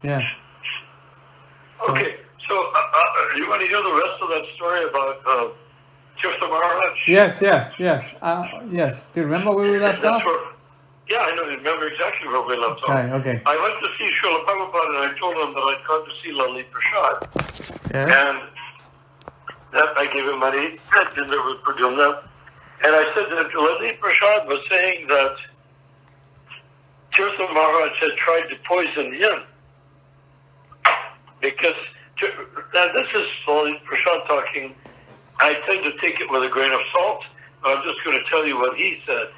Yeah. Okay, so you want to hear the rest of that story about Tirtha Maharaj? Yes. Yes. Do you remember where we left off? Yeah, I know. I remember exactly where we left off. Okay. I went to see Srila Prabhupada and I told him that I'd gone to see Lalit Prasad. Yes. And that I gave him money, had dinner with Pradyumna. And I said that Lalit Prasad was saying that Tirtha Maharaj had tried to poison him. Because, now this is Lalit Prasad talking. I tend to take it with a grain of salt. I'm just going to tell you what he said.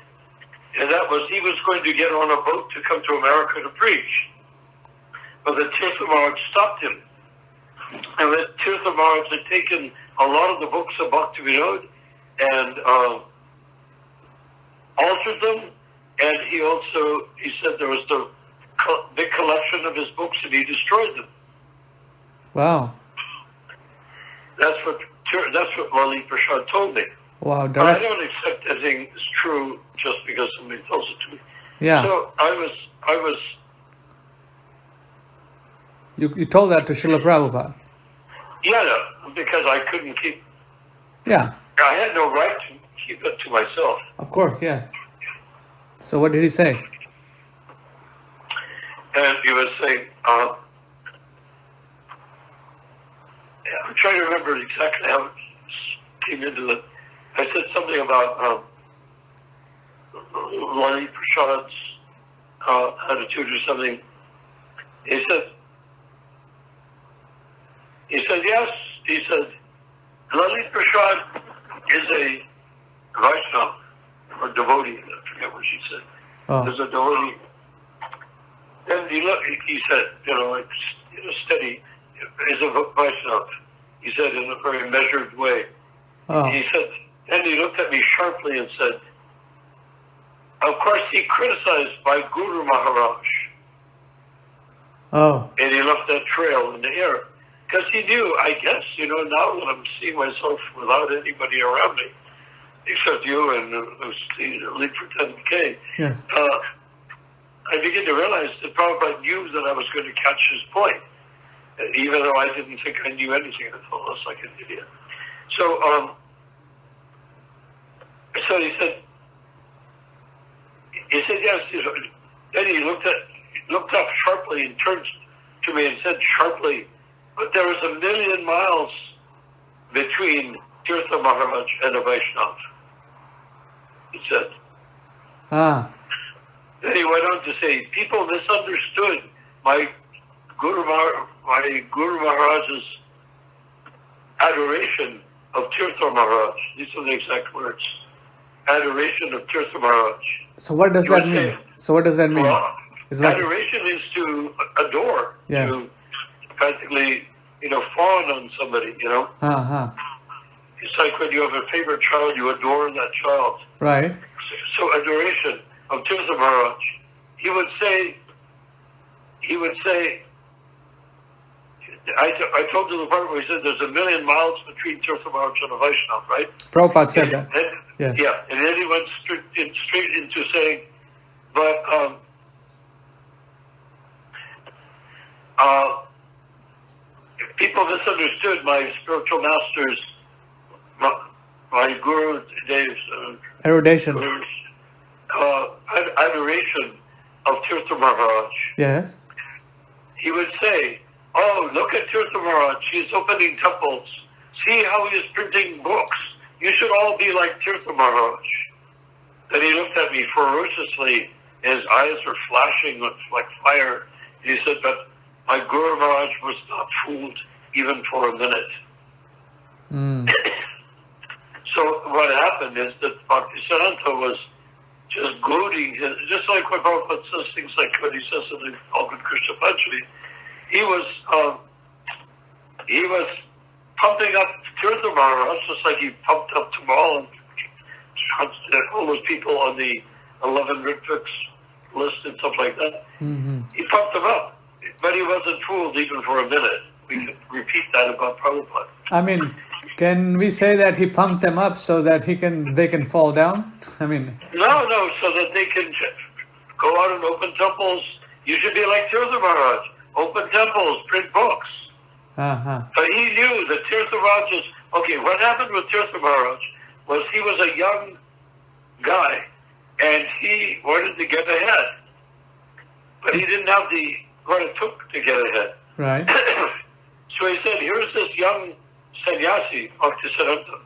And that was, he was going to get on a boat to come to America to preach. But the Tirtha Maharaj stopped him. And that Tirtha Maharaj had taken a lot of the books of Bhakti Vinod and altered them. And he said there was the big collection of his books and he destroyed them. Wow. That's what Lalit Prasad told me. Wow. But I don't accept anything is true just because somebody tells it to me. Yeah. So I was. You told that to Srila Prabhupada. Yeah, because I couldn't keep. Yeah. I had no right to keep it to myself. Of course, yes. So what did he say? And he was saying, I'm trying to remember exactly how it came into it. I said something about Lalit Prasad's attitude or something. He said, yes. He said, Lalit Prasad is a Vaishnava or devotee. I forget what she said. Oh. There's a devotee. And he said, steady, is a Vaishnava. He said in a very measured way. Oh. He said, and he looked at me sharply and said, of course he criticized my Guru Maharaj. Oh. And he left that trail in the air. Because he knew, I guess, now that I'm seeing myself without anybody around me, except you and the lead for 10K, Yes. I began to realize that Prabhupada knew that I was going to catch his point, even though I didn't think I knew anything at all. I was like an idiot. So he said, yes. Then he looked up sharply and turned to me and said sharply, but there was 1,000,000 miles between Tirtha Maharaj and a Vaishnava. He said. Then he went on to say, people misunderstood my Guru Maharaj's adoration of Tirtha Maharaj. These are the exact words. Adoration of Tirtha Maharaj. So what does that mean? Well, adoration is to adore, yes. to practically, fawn on somebody, Uh-huh. It's like when you have a favorite child, you adore that child. Right. So adoration of Tirtha Maharaj. He would say, I told you the part where he said there's 1,000,000 miles between Tirtha Maharaj and a Vaishnava, right? Prabhupada said that. Yes. Yeah, and then he went straight into saying, but people misunderstood my spiritual masters, my Guru Dev's erudition. Adoration of Tirtha Maharaj. Yes. He would say, oh, look at Tirtha Maharaj. He's opening temples. See how he is printing books. You should all be like Tirtha Maharaj. Then he looked at me ferociously. His eyes were flashing like fire. And he said, but my Guru Maharaj was not fooled even for a minute. Mm. So what happened is that Bhaktisiddhanta was just goading him, just like when Prabhupada says things like what he says in the All Good Krishna Panchami. He was pumping up Tirtha Maharaj, just like he pumped up Tamal and all those people on the 11 Ritviks list and stuff like that. Mm-hmm. He pumped them up, but he wasn't fooled even for a minute. We could repeat that about Prabhupada. I mean, can we say that he pumped them up so that they can fall down? I mean, no, so that they can go out and open temples. You should be like Tirtha Maharaj. open temples, print books. Uh-huh. But he knew that Tirtha Maharaj what happened with Tirtha Maharaj was he was a young guy and he wanted to get ahead. But he didn't have what it took to get ahead. Right. So he said, here's this young sannyasi, Bhaktisiddhanta.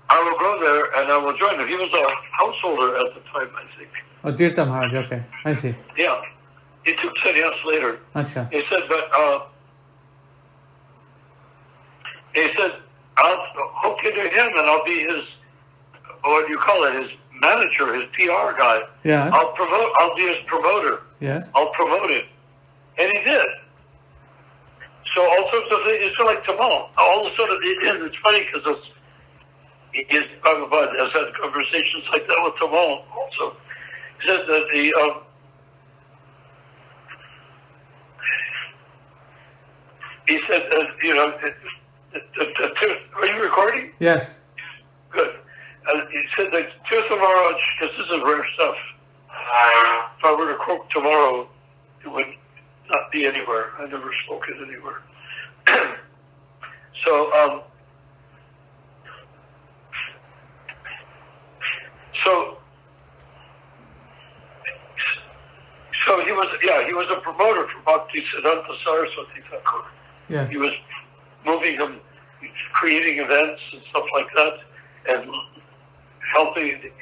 I will go there and I will join him. He was a householder at the time, I think. Oh, Tirtha Maharaj, okay. I see. Yeah. He took sannyas later. Acha. He said, I'll hook into him and I'll be his, what do you call it, his manager, his PR guy. Yeah. I'll be his promoter. Yes. I'll promote him. And he did. So all sorts of things, it's like Tamal. All of a sudden, it's funny because Prabhupada has had conversations like that with Tamal also. He said that he said, are you recording? Yes. Good. He said that Tirtha Maharaj, because this is rare stuff, if I were to quote tomorrow, it would not be anywhere. I never spoke it anywhere. So he was a promoter for Bhaktisiddhanta Saraswati Thakur. Yes. He was moving him, creating events and stuff like that, and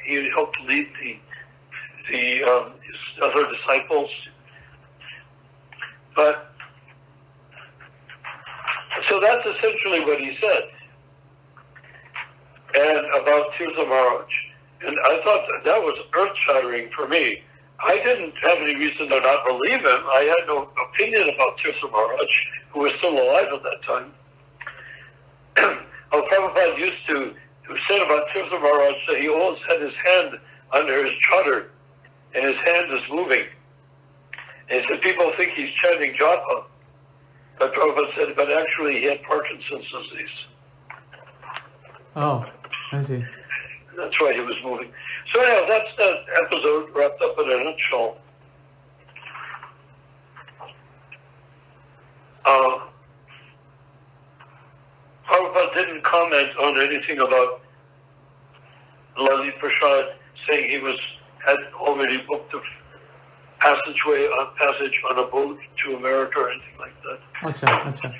he helped lead his other disciples. But so that's essentially what he said, and about Tirtha Maharaj. And I thought that was earth-shattering for me. I didn't have any reason to not believe him. I had no opinion about Tirtha Maharaj, who was still alive at that time. Prabhupada used to say about Tirtha Maharaj that he always had his hand under his chadar, and his hand is moving. And he said people think he's chanting japa, but Prabhupada said, but actually he had Parkinson's disease. Oh, I see. That's why he was moving. So anyhow, that's that episode wrapped up in a nutshell. Prabhupada didn't comment on anything about Lali Prasad saying he had already booked a passage on a boat to America or anything like that. Acha.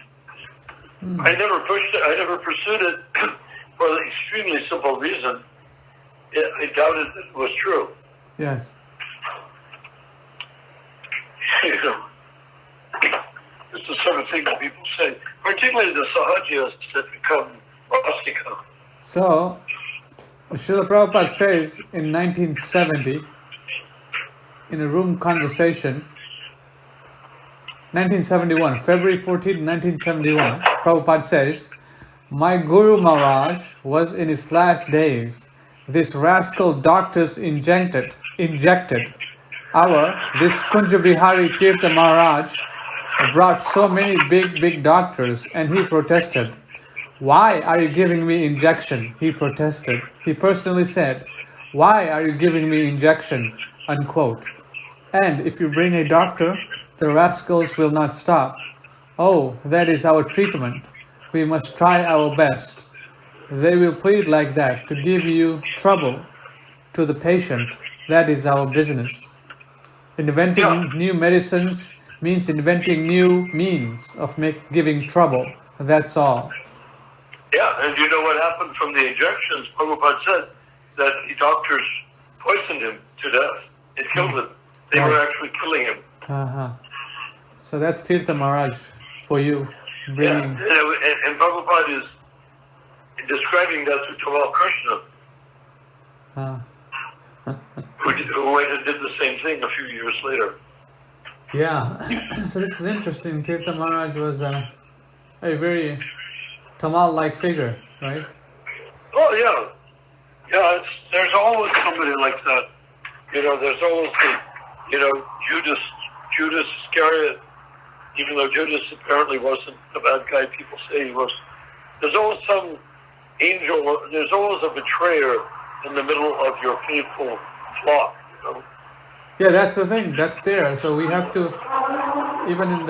I never pushed it. I never pursued it for the extremely simple reason. I doubted that it was true. Yes. It's the sort of thing that people say, particularly the Sahajas that become Rastika. So, Srila Prabhupada says in 1970, in a room conversation, 1971, February 14, 1971, Prabhupada says, my Guru Maharaj was in his last days. This rascal doctors injected this Kunjabihari Tirtha Maharaj brought so many big doctors, and he protested. Why are you giving me injection? He protested. He personally said, why are you giving me injection? Unquote. And if you bring a doctor, the rascals will not stop. Oh, that is our treatment. We must try our best. They will plead like that to give you trouble to the patient. That is our business. Inventing new medicines means inventing new means of giving trouble. That's all. Yeah, and you know what happened from the injections? Prabhupada said that the doctors poisoned him to death. It killed him. They were actually killing him. Uh-huh. So that's Tirtha Maharaj for you. Bringing... Yeah, and Prabhupada is describing that to Tamal Krishna, who went and did the same thing a few years later. Yeah, so this is interesting. Tirtha Maharaj was a very Tamal-like figure, right? Oh, yeah. Yeah, there's always somebody like that. There's always Judas Iscariot, even though Judas apparently wasn't the bad guy people say he was. There's always some angel, there's always a betrayer in the middle of your faithful flock. Yeah, that's the thing. That's there. So we have to, even in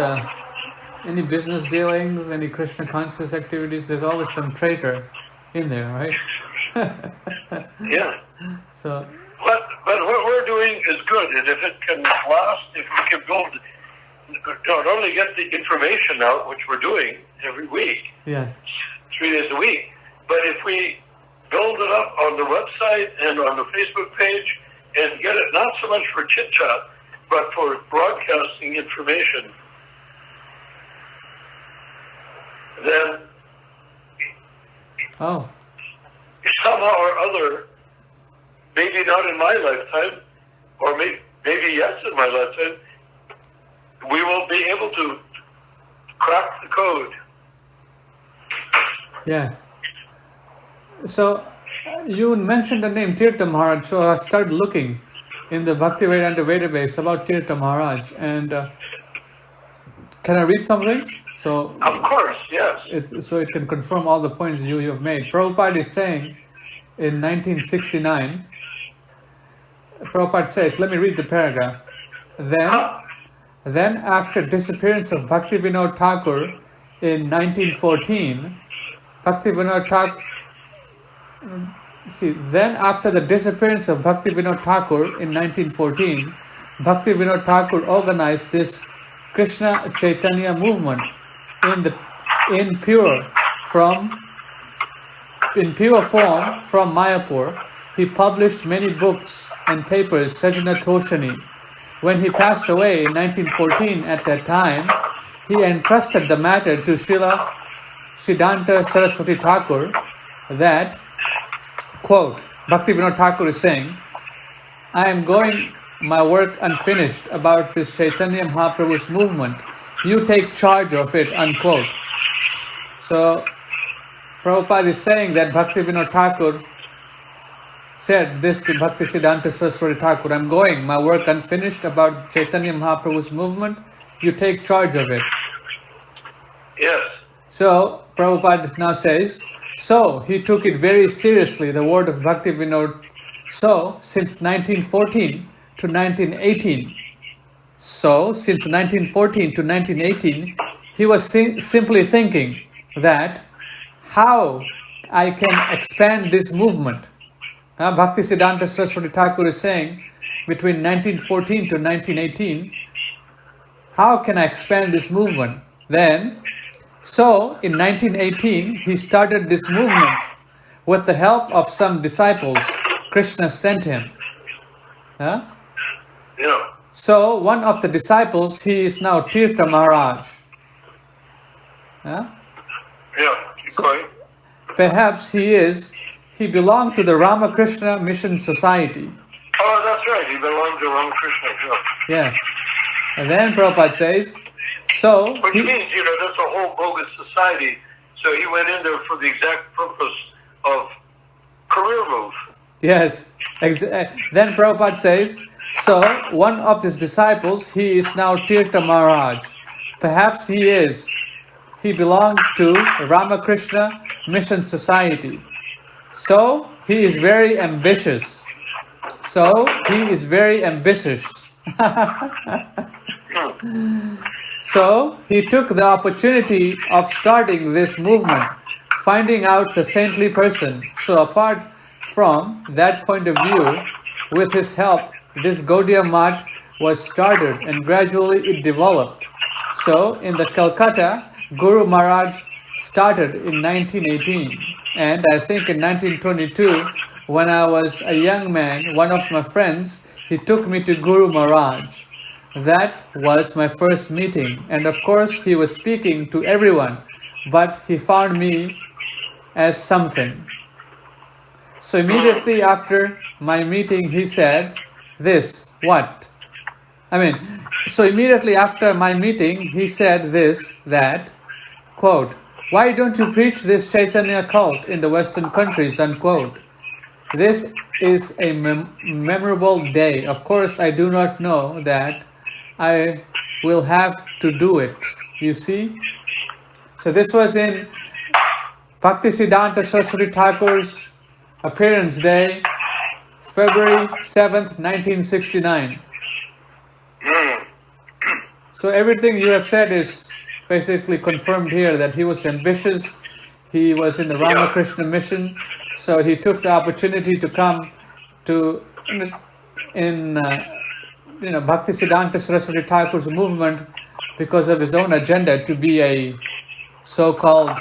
any business dealings, any Krishna conscious activities, there's always some traitor in there, right? Yeah. So, but what we're doing is good, and if it can last, if we can build, not only get the information out, which we're doing every week, yes, 3 days a week, but if we build it up on the website and on the Facebook page and get it not so much for chit-chat, but for broadcasting information, then somehow or other, maybe not in my lifetime, or maybe yes in my lifetime, we will be able to crack the code. yes. So, you mentioned the name Tirtha Maharaj, so I started looking in the Bhaktivedanta database about Tirtha Maharaj, and can I read some things? So, of course, yes. So it can confirm all the points you have made. Prabhupada is saying in 1969, Prabhupada says, let me read the paragraph. Then after disappearance of Bhaktivinoda Thakur in 1914, then after the disappearance of Bhaktivinoda Thakur in 1914, Bhaktivinoda Thakur organized this Krishna Chaitanya movement in pure form from Mayapur. He published many books and papers, Sajana Toshani. When he passed away in 1914, at that time, he entrusted the matter to Srila Siddhanta Saraswati Thakur that, quote, Bhaktivinoda Thakur is saying, I am going my work unfinished about this Chaitanya Mahaprabhu's movement. You take charge of it, unquote. So, Prabhupada is saying that Bhaktivinoda Thakur said this to Bhakti Siddhanta Saraswati Thakur, I'm going, my work unfinished about Chaitanya Mahaprabhu's movement. You take charge of it. Yes. So, Prabhupada now says, so he took it very seriously, the word of Bhaktivinoda. So, since 1914 to 1918, he was simply thinking that how I can expand this movement. Bhakti Siddhanta Saraswati Thakur is saying, between 1914 to 1918, how can I expand this movement? Then, so in 1918, he started this movement with the help of some disciples Krishna sent him. Yeah. So one of the disciples, he is now Tirtha Maharaj. Yeah, keep going. Perhaps he belonged to the Ramakrishna Mission Society. Oh, that's right, he belonged to Ramakrishna. Yes. And then Prabhupada says, so... Which means, that's a whole bogus society. So he went in there for the exact purpose of career move. Yes. Then Prabhupada says, so one of his disciples, he is now Tirtha Maharaj. Perhaps he belonged to Ramakrishna Mission Society. So he is very ambitious. So he took the opportunity of starting this movement, finding out the saintly person. So apart from that point of view, with his help, this Gaudiya Matha was started and gradually it developed. So in the Calcutta, Guru Maharaj started in 1918, and I think in 1922, when I was a young man, one of my friends, he took me to Guru Maharaj. That was my first meeting, and of course he was speaking to everyone, but he found me as something. So immediately after my meeting, he said this, so immediately after my meeting, he said that, quote, why don't you preach this Chaitanya cult in the Western countries, unquote. This is a memorable day. Of course, I do not know that I will have to do it, you see. So this was in Bhakti Siddhanta Saraswati Thakur's appearance day, February 7th, 1969. So everything you have said is basically confirmed here, that he was ambitious, he was in the Ramakrishna mission, so he took the opportunity to come to in Bhaktisiddhanta Saraswati Thakur's movement because of his own agenda to be a so-called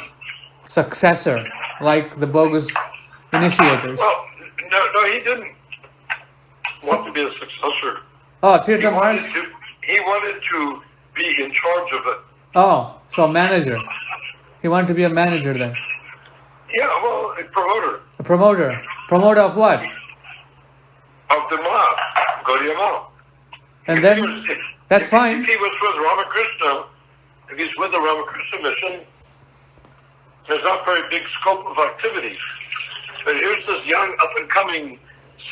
successor, like the bogus initiators. Well, no, he didn't want to be a successor. Oh, Tirtha Maharaj? He wanted to be in charge of it. Oh, so a manager. He wanted to be a manager then. Yeah, well, a promoter. A promoter. Promoter of what? Of the Maha, Gaudiya Matha. And then, that's fine. If he was with Ramakrishna, if he's with the Ramakrishna mission, there's not very big scope of activity. But here's this young, up-and-coming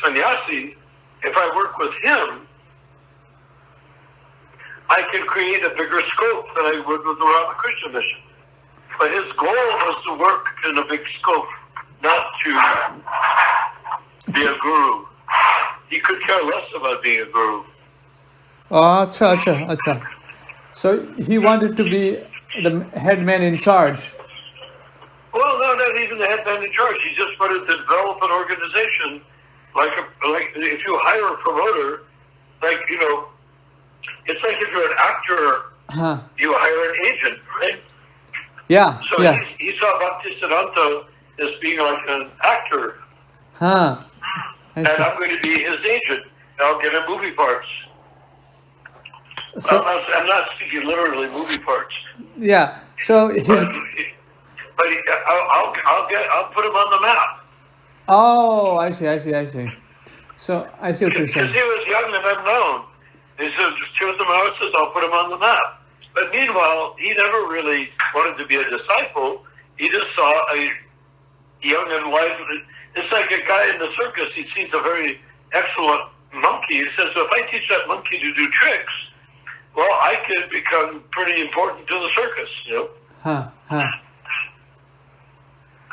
sannyasi. If I work with him, I can create a bigger scope than I would with the Ramakrishna mission. But his goal was to work in a big scope, not to be a guru. He could care less about being a guru. Oh, acha. So he wanted to be the head man in charge. Well, no, not even the head man in charge. He just wanted to develop an organization, like if you hire a promoter, it's like if you're an actor, you hire an agent, right? Yeah. So he saw Bhaktisiddhanta as being like an actor. And I'm going to be his agent. I'll get him movie parts. So, I'm not speaking literally movie parts. Yeah. So his. But I'll put him on the map. Oh, I see. So I see what you're saying. Because he was young and unknown. He said, "Choose the Maharaja, I'll put him on the map." But meanwhile, he never really wanted to be a disciple. He just saw a young and lively. It's like a guy in the circus. He sees a very excellent monkey. He says, "So if I teach that monkey to do tricks, well, I could become pretty important to the circus."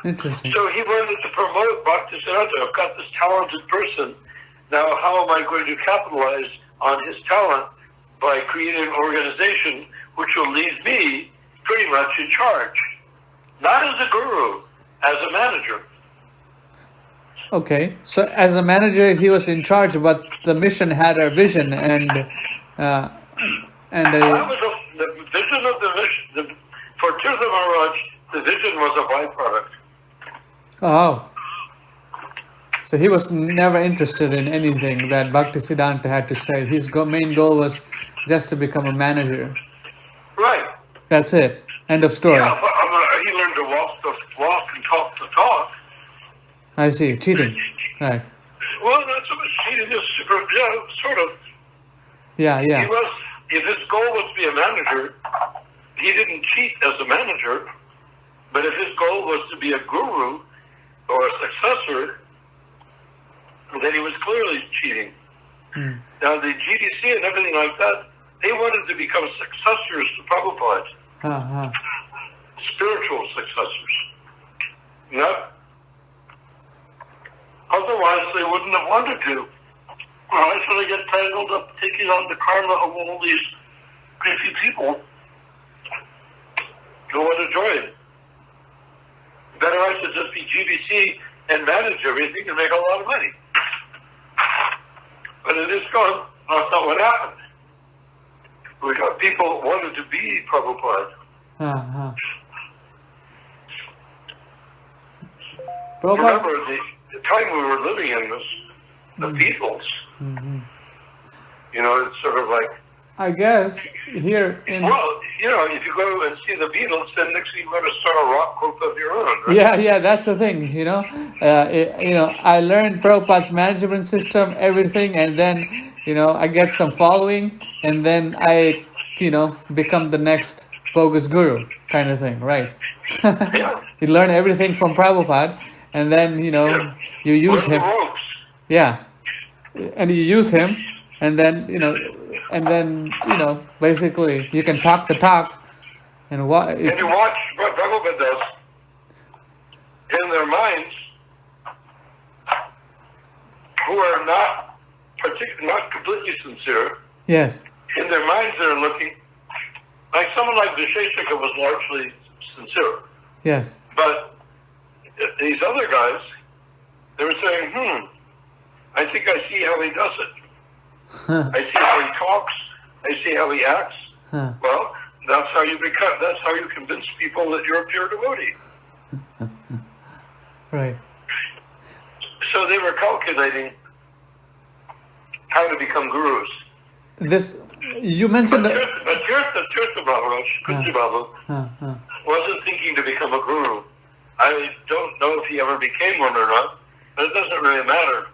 Interesting. So he wanted to promote Bhaktisiddhanta. I've got this talented person. Now, how am I going to capitalize on his talent by creating an organization which will leave me pretty much in charge? Not as a guru, as a manager. Okay, so as a manager, he was in charge, but the mission had a vision and That was the vision of the mission. For Tirtha Maharaj, the vision was a byproduct. Oh. So he was never interested in anything that Bhaktisiddhanta had to say. His main goal was just to become a manager. Right. That's it. End of story. Yeah, but he learned to walk and talk the talk. I see. Cheating. Right. Well, not so much cheating, just sort of. Yeah. If his goal was to be a manager, he didn't cheat as a manager. But if his goal was to be a guru or a successor, then he was clearly cheating. Now, the GDC and everything like that, they wanted to become successors to Prabhupada. Spiritual successors. Not. Otherwise, they wouldn't have wanted to. Why should they get tangled up taking on the karma of all these crazy people who want to join? Better I should just be GBC and manage everything and make a lot of money. But it is gone. That's not what happened. We got people who wanted to be Prabhupada. Remember, the time we were living in was the Beatles. It's sort of like... I guess here in... Well, if you go and see the Beatles, then next thing you're going to start a rock group of your own, right? Yeah, that's the thing, I learned Prabhupada's management system, everything, and then, I get some following, and then I, become the next bogus guru kind of thing, right? Yeah. You learn everything from Prabhupada, and then, you use him. Yeah. And you use him, and then, basically you can talk the talk, and you watch what Prabhupada does. In their minds, who are not completely sincere. Yes. In their minds, they're looking like someone like Visheshika was largely sincere. Yes. But these other guys, they were saying, I think I see how he does it. I see how he talks. I see how he acts. Well, that's how you convince people that you're a pure devotee. Right. So they were calculating how to become gurus. This, you mentioned... But Tirtha Maharaj, Kunji Babu, wasn't thinking to become a guru. I don't know if he ever became one or not, but it doesn't really matter.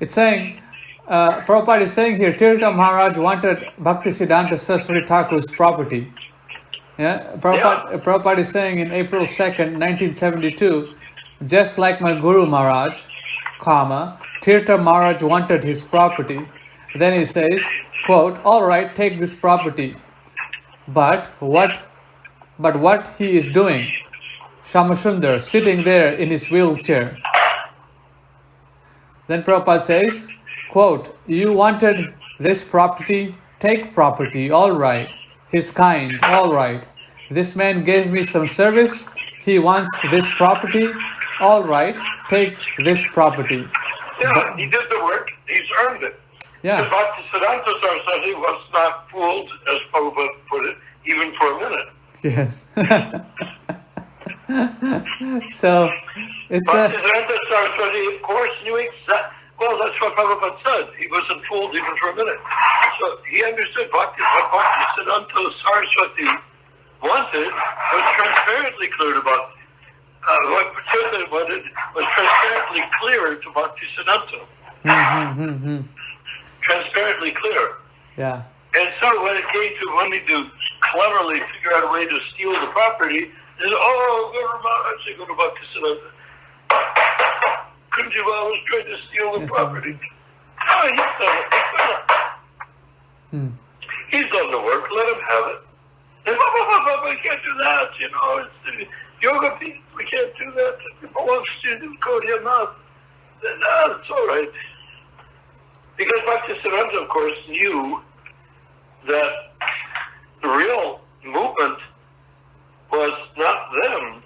It's saying, Prabhupada is saying here, Tirtha Maharaj wanted Bhaktisiddhanta Saraswati Thakur's property. Yeah? Prabhupada is saying in April 2nd, 1972, just like my Guru Maharaj, Tirtha Maharaj wanted his property. Then he says, quote, all right, take this property. But what he is doing, Shamasundar, sitting there in his wheelchair. Then Prabhupada says, quote, you wanted this property, take property, all right. He's kind, all right. This man gave me some service, he wants this property, all right, take this property. Yeah, he did the work, he's earned it. Yeah. The Bhaktisiddhanta Saraswati was not fooled, as Prabhupada put it, even for a minute. Yes. So, it's Bhaktisiddhanta Saraswati, of course, knew exactly. Well, that's what Prabhupada said. He wasn't fooled even for a minute. So he understood what Bhaktisiddhanta Saraswati wanted was transparently clear about what Tirtha wanted was transparently clear to Bhaktisiddhanta. Transparently clear. Yeah. And so when it came to wanting to cleverly figure out a way to steal the property, they said, Guru Bhaktisiddhanta. Kunji was trying to steal the property. No, he's done it. He's done the work. Let him have it. And, we can't do that. You know, it's yoga people. We can't do that. It belongs to Gaudiya Matha. No, it's all right. Because Bhaktisiddhanta, of course, knew that the real movement was not them,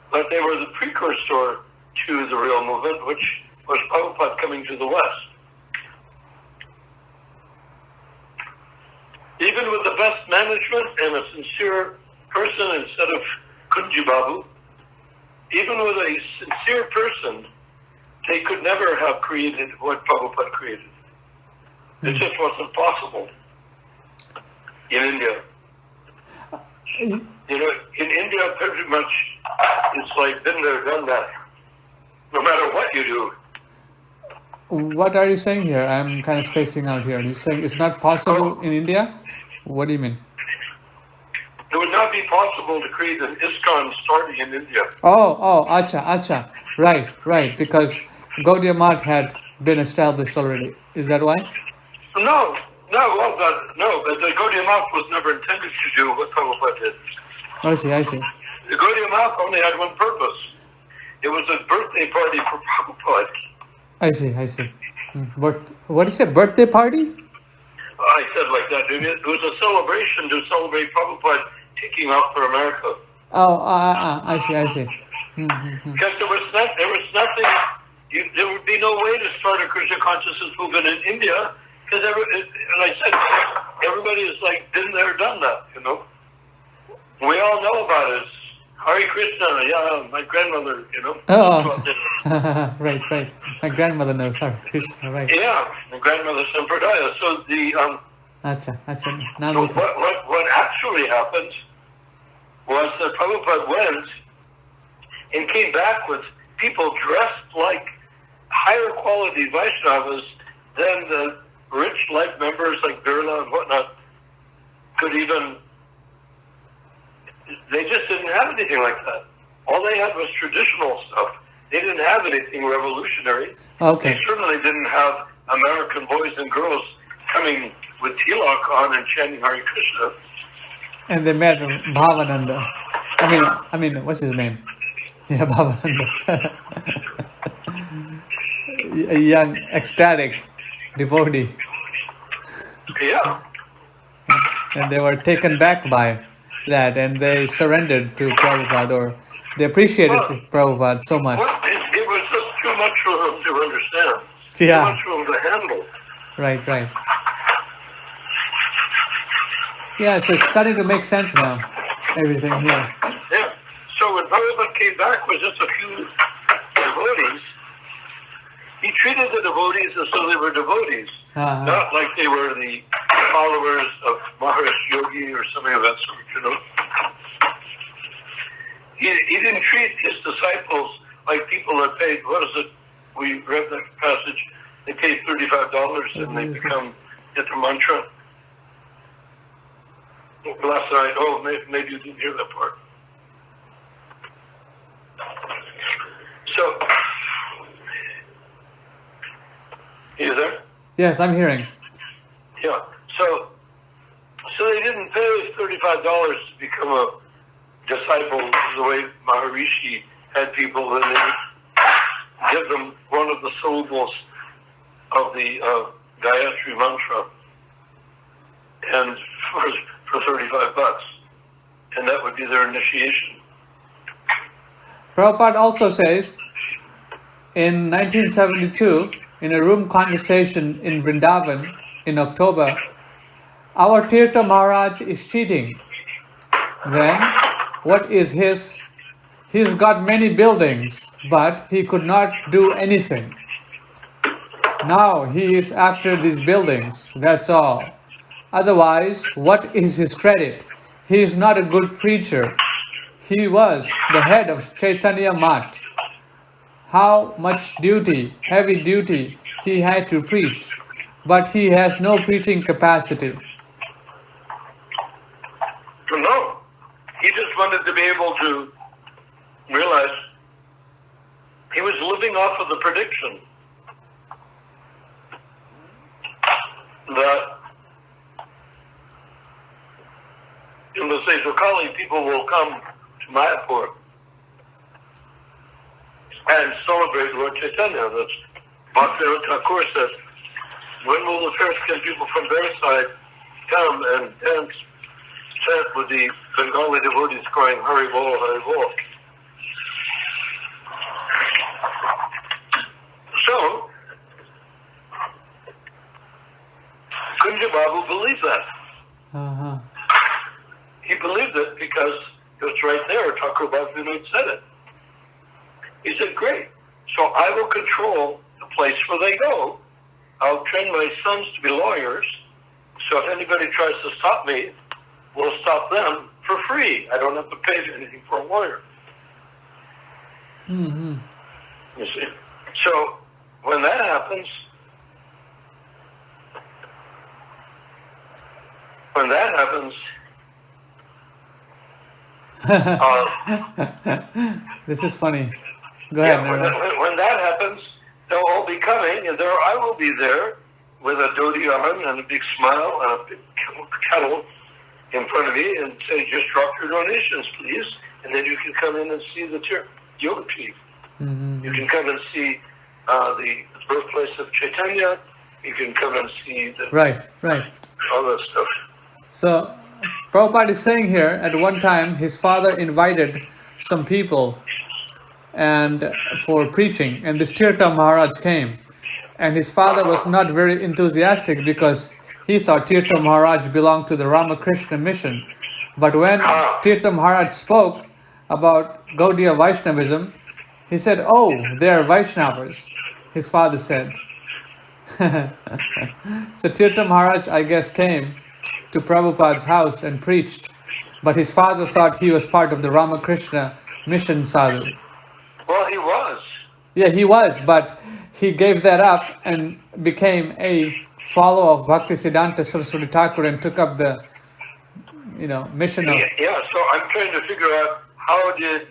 but they were the precursor to the real movement, which was Prabhupada coming to the West. Even with the best management and a sincere person instead of Kunji Babu, even with a sincere person, they could never have created what Prabhupada created. It just wasn't possible in India. You know, in India, pretty much, it's like been there, done that. No matter what you do. What are you saying here? I'm kind of spacing out here. You're saying it's not possible in India? What do you mean? It would not be possible to create an ISKCON starting in India. Acha. Right. Because Gaudiya Matha had been established already. Is that why? No. But the Gaudiya Matha was never intended to do what Prabhupada did. I see. The Gaudiya Matha only had one purpose. It was a birthday party for Prabhupada. I see. What is a birthday party? I said like that. It was a celebration to celebrate Prabhupada taking off for America. I see. Because there was nothing. There would be no way to start a Krishna consciousness movement in India. Because, like I said, everybody is like been there, done that. You know, we all know about it. Hare Krishna, yeah, my grandmother, you know. Right. My grandmother knows Hare Krishna, right? Yeah, my grandmother Sampradaya. So the Acha. Now so what actually happened was that Prabhupada went and came back with people dressed like higher quality Vaishnavas than the rich life members like Birla and whatnot could even. They just didn't have anything like that. All they had was traditional stuff. They didn't have anything revolutionary. Okay. They certainly didn't have American boys and girls coming with tilak on and chanting Hare Krishna. And they met Bhavananda. I mean, what's his name? Yeah, Bhavananda. A young, ecstatic devotee. Yeah. and they were taken back by that, and they surrendered to Prabhupada, or they appreciated Prabhupada so much. Well, it was just too much for them to understand. Yeah. Too much for them to handle. Right. Yeah, so it's starting to make sense now, everything here. Yeah. So when Prabhupada came back with just a few devotees, he treated the devotees as though they were devotees, not like they were the followers of Maharaja Yogi or something of that sort, you know. He didn't treat his disciples like people that paid, what is it? We read that passage, they paid $35 and they get the mantra. Last night, maybe you didn't hear that part. So, you there? Yes, I'm hearing. Yeah. So they didn't pay $35 to become a disciple the way Maharishi had people, and they would give them one of the syllables of the Gayatri mantra, and for $35, and that would be their initiation. Prabhupada also says, in 1972, in a room conversation in Vrindavan in October, our Tirtha Maharaj is cheating. Then, what is his? He's got many buildings, but he could not do anything. Now he is after these buildings, that's all. Otherwise, what is his credit? He is not a good preacher. He was the head of Chaitanya Matha. How much duty, heavy duty, he had to preach, but he has no preaching capacity. No, he just wanted to be able to realize he was living off of the prediction that in the Sejokali people will come to Mayapur and celebrate Lord Chaitanya. That's Bhakta Thakur said, when will the fair skinned people from their side come and dance, chant with the Bengali devotees crying Hari Bol, Hari Bol? So, Kunja Babu believed that. He believed it because it was right there. Thakur Bhaktivinoda said it. He said, great. So I will control the place where they go. I'll train my sons to be lawyers. So if anybody tries to stop me, we'll stop them for free. I don't have to pay anything for a lawyer. Mm-hmm. You see? So when that happens, This is funny. Go ahead. Yeah, when that happens, they'll all be coming, and there I will be there with a dhoti on and a big smile and a big kettle in front of me, and say, just drop your donations, please, and then you can come in and see the yoga chief. Mm-hmm. You can come and see the birthplace of Chaitanya. You can come and see right, all that stuff. So, Prabhupada is saying here, at one time, his father invited some people and for preaching, and this Tirtha Maharaj came, and his father was not very enthusiastic because he thought Tirtha Maharaj belonged to the Ramakrishna mission. But when Tirtha Maharaj spoke about Gaudiya Vaishnavism, he said, oh, they are Vaishnavas, his father said. So Tirtha Maharaj, I guess, came to Prabhupada's house and preached, but his father thought he was part of the Ramakrishna mission sadhu. Well, he was. Yeah, he was, but he gave that up and became a follower of Bhaktisiddhanta Saraswati Thakur and took up the, mission of... Yeah, so I'm trying to figure out how did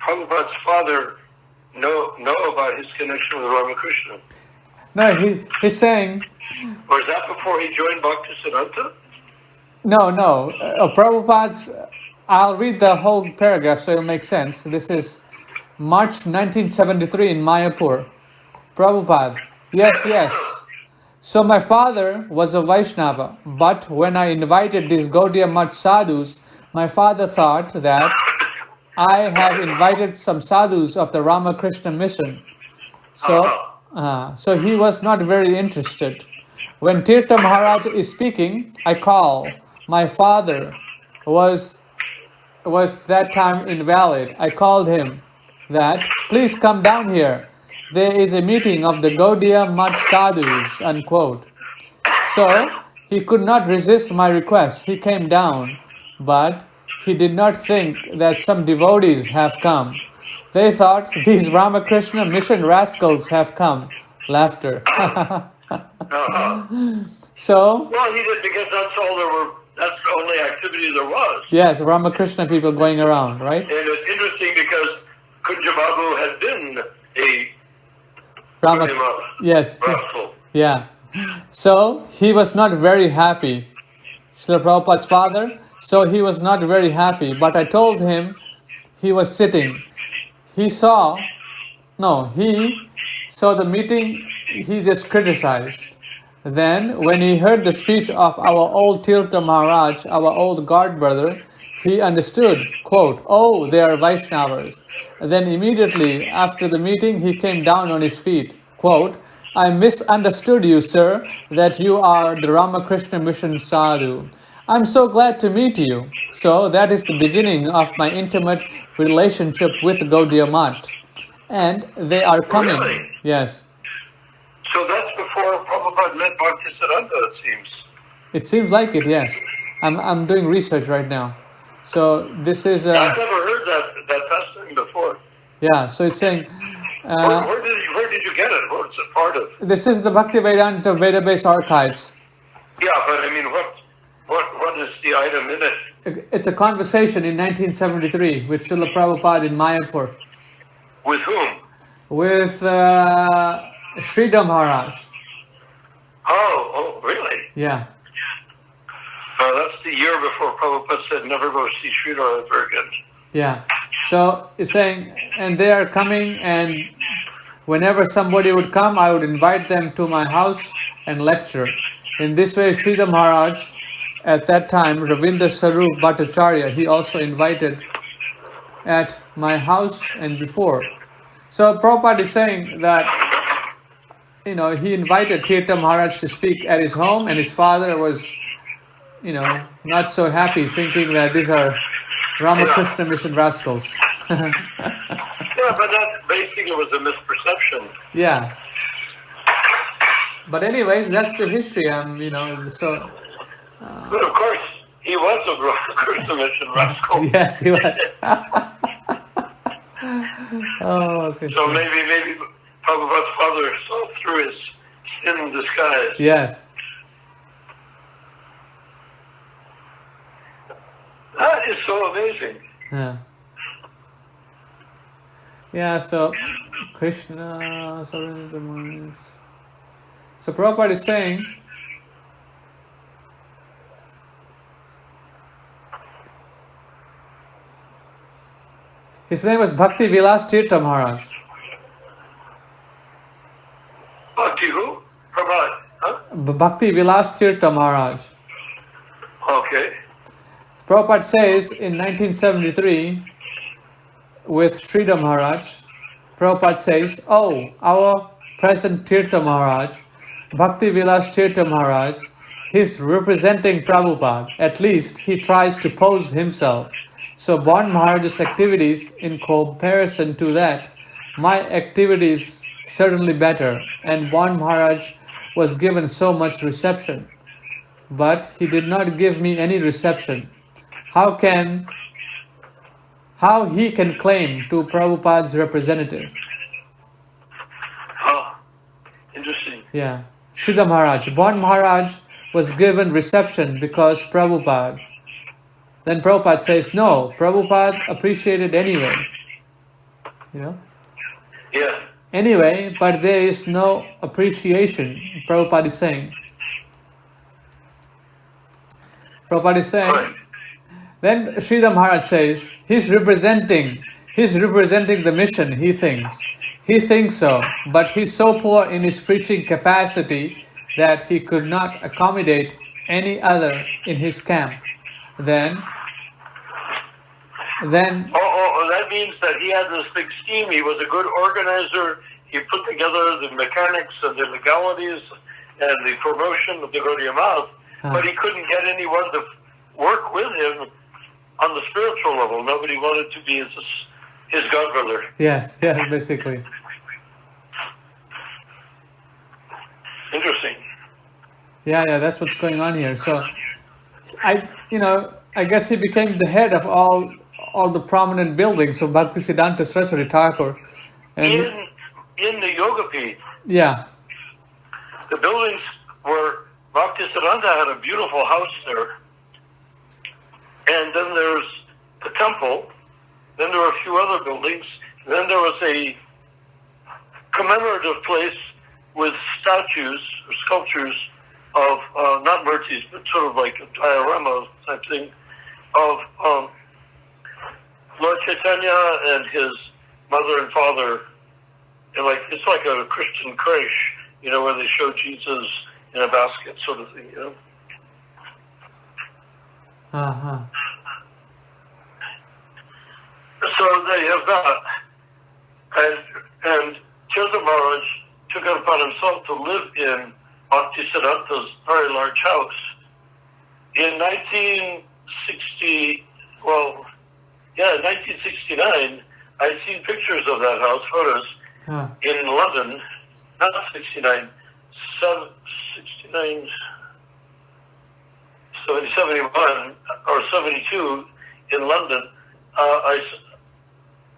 Prabhupada's father know about his connection with Ramakrishna? No, he's saying... Or is that before he joined Bhaktisiddhanta? No. Prabhupada's... I'll read the whole paragraph so it'll make sense. This is March 1973 in Mayapur. Prabhupada, yes. So my father was a Vaishnava, but when I invited these Gaudiya Matha sadhus, my father thought that I have invited some sadhus of the Ramakrishna mission. So he was not very interested. When Tirtha Maharaj is speaking, I call. My father was that time invalid. I called him that, please come down here. There is a meeting of the Gaudiya Matha sadhus, unquote. So he could not resist my request. He came down, but he did not think that some devotees have come. They thought these Ramakrishna mission rascals have come. Laughter. So, well, he did because that's all there were. That's the only activity there was. Yes, Ramakrishna people going around, right? And it was interesting because Kunja Babu had been a Yes. rascal. Yeah. So he was not very happy. Srila Prabhupada's father. So he was not very happy. But I told him, he was sitting. He saw the meeting. He just criticized. Then, when he heard the speech of our old Tirtha Maharaj, our old god brother, he understood, quote, oh, they are Vaishnavas. Then immediately after the meeting, he came down on his feet, quote, I misunderstood you, sir, that you are the Ramakrishna Mission Sadhu. I'm so glad to meet you. So that is the beginning of my intimate relationship with Gaudiya Matha. And they are coming. Really? Yes. So that's before Prabhupada met Bhaktisiddhanta, it seems. It seems like it, yes. I'm doing research right now. So this is... I've never heard that testimony before. Yeah, so it's saying... where did you get it? What's it part of? This is the Bhaktivedanta Veda-based archives. Yeah, but I mean, what is the item in it? It's a conversation in 1973 with Srila Prabhupada in Mayapur. With whom? With Sridhar Maharaj. Oh, really? Yeah. That's the year before Prabhupada said, never go see Sridhar ever again. Yeah. So it's saying, and they are coming, and whenever somebody would come, I would invite them to my house and lecture. In this way, Sridhar Maharaj, at that time, Ravindra Sarup Bhattacharya, he also invited at my house and before. So Prabhupada is saying that, he invited Tirtha Maharaj to speak at his home, and his father was, not so happy, thinking that these are Ramakrishna mission rascals. Yeah, but that basically was a misperception. Yeah. But anyways, that's the history. So. But of course, he was a Ramakrishna mission rascal. Yes, he was. Oh, okay. So maybe Prabhupada's father saw through his sin disguise. Yes. That is so amazing. Yeah. Yeah, so Krishna, so Prabhupada is saying, his name was Bhakti Vilas Tirtha Maharaj. Bhakti who? Prabhupada, huh? Bhakti Vilas Tirtha Maharaj. Okay. Prabhupada says in 1973 with Sridhar Maharaj, Prabhupada says, oh, our present Tirtha Maharaj, Bhakti Vilas Tirtha Maharaj, he's representing Prabhupada. At least he tries to pose himself. So Bon Maharaj's activities, in comparison to that, my activities certainly better. And Bon Maharaj was given so much reception. But he did not give me any reception. How he can claim to Prabhupada's representative? Oh, interesting. Yeah. Sridhar Maharaj. Bon Maharaj was given reception because Prabhupada. Then Prabhupada says, no, Prabhupada appreciated anyway. Yeah. Anyway, but there is no appreciation, Prabhupada is saying. Prabhupada is saying, Right. Then Sridhar Maharaj says, he's representing the mission, he thinks. He thinks so, but he's so poor in his preaching capacity that he could not accommodate any other in his camp. Then that means that he had this big scheme. He was a good organizer. He put together the mechanics and the legalities and the promotion of the Gaudiya Matha, but he couldn't get anyone to work with him on the spiritual level. Nobody wanted to be his godbrother. Yes, basically. Interesting. Yeah, that's what's going on here. So, I guess he became the head of all the prominent buildings of Bhaktisiddhanta Saraswati Thakur. And in the Yogapeeth, yeah, the buildings where Bhaktisiddhanta had a beautiful house there, and then there's the temple, then there were a few other buildings, then there was a commemorative place with statues or sculptures of, not murtis, but sort of like a diorama type thing, of Lord Chaitanya and his mother and father. And it's like a Christian creche, where they show Jesus in a basket sort of thing, Uh-huh. So they have that. And Tirtha Maharaj took it upon himself to live in Bhaktisiddhanta's very large house. In 1969, I'd seen pictures of that house, photos, in London, not 69, 71 or 72 in London.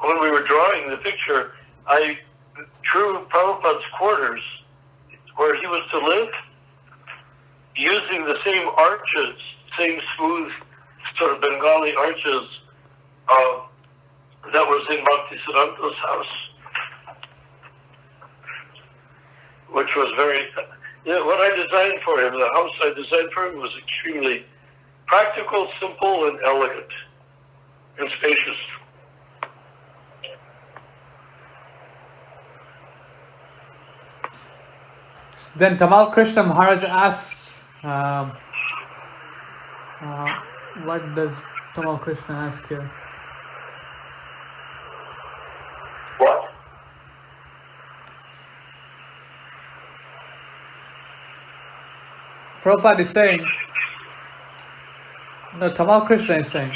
When we were drawing the picture, I drew Prabhupada's quarters where he was to live, using the same arches, same smooth sort of Bengali arches that was in Bhaktisiddhanta's house, which was very... what I designed for him, the house I designed for him, was extremely practical, simple, and elegant, and spacious. Then Tamal Krishna Maharaj asks, what does Tamal Krishna ask here? What? Prabhupada is saying, no, Tamal Krishna is saying,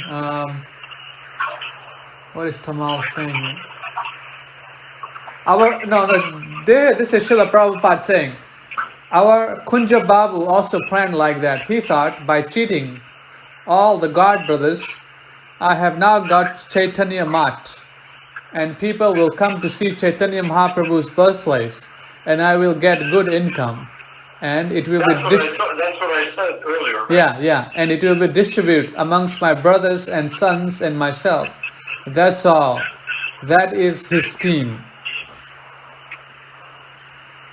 what is Tamal saying here? This is Srila Prabhupada saying, our Kunja Babu also planned like that. He thought, by cheating all the God brothers, I have now got Chaitanya Mat, and people will come to see Chaitanya Mahaprabhu's birthplace, and I will get good income, and it will that's what I said earlier. Right? Yeah, and it will be distributed amongst my brothers and sons and myself. That's all. That is his scheme.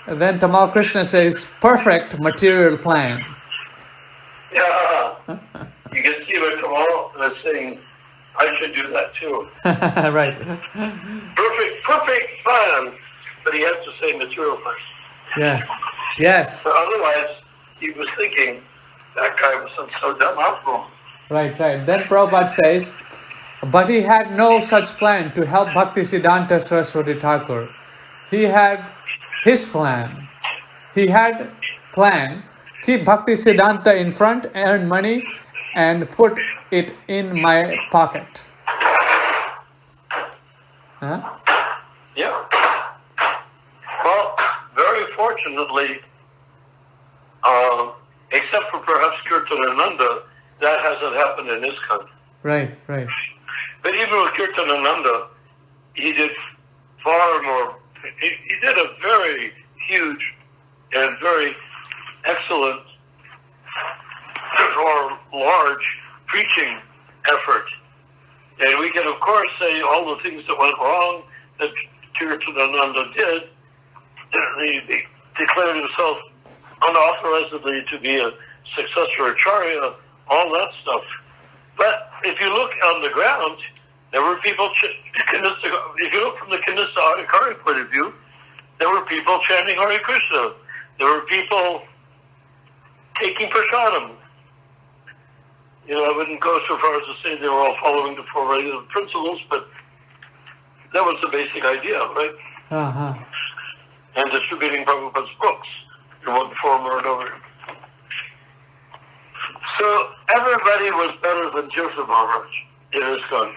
And then Tamal Krishna says, perfect material plan. Yeah, you can see what Tamal is saying, I should do that too. Right. Perfect plan, but he has to say material plan. Yes. So otherwise, he was thinking, that guy was so dumb, I'm wrong. Right. Then Prabhupada says, but he had no such plan to help Bhaktisiddhanta Saraswati Thakur. He had his plan. He had planned, keep Bhaktisiddhanta in front, earn money, and put it in my pocket. Huh? Yeah. Well, very fortunately, except for perhaps Kirtanananda, that hasn't happened in his country. Right. But even with Kirtanananda, he did far more. He did a very huge and very excellent or large preaching effort. And we can, of course, say all the things that went wrong that Tirtha did. He declared himself unauthorizedly to be a successor acharya, all that stuff. But if you look on the ground, there were people, if you look from the Kanista Adhikari point of view, there were people chanting Hare Krishna. There were people taking prasadam. I wouldn't go so far as to say they were all following the four regular principles, but that was the basic idea, right? Uh-huh. And distributing Prabhupada's books in one form or another. So everybody was better than Tirtha Maharaj in ISKCON.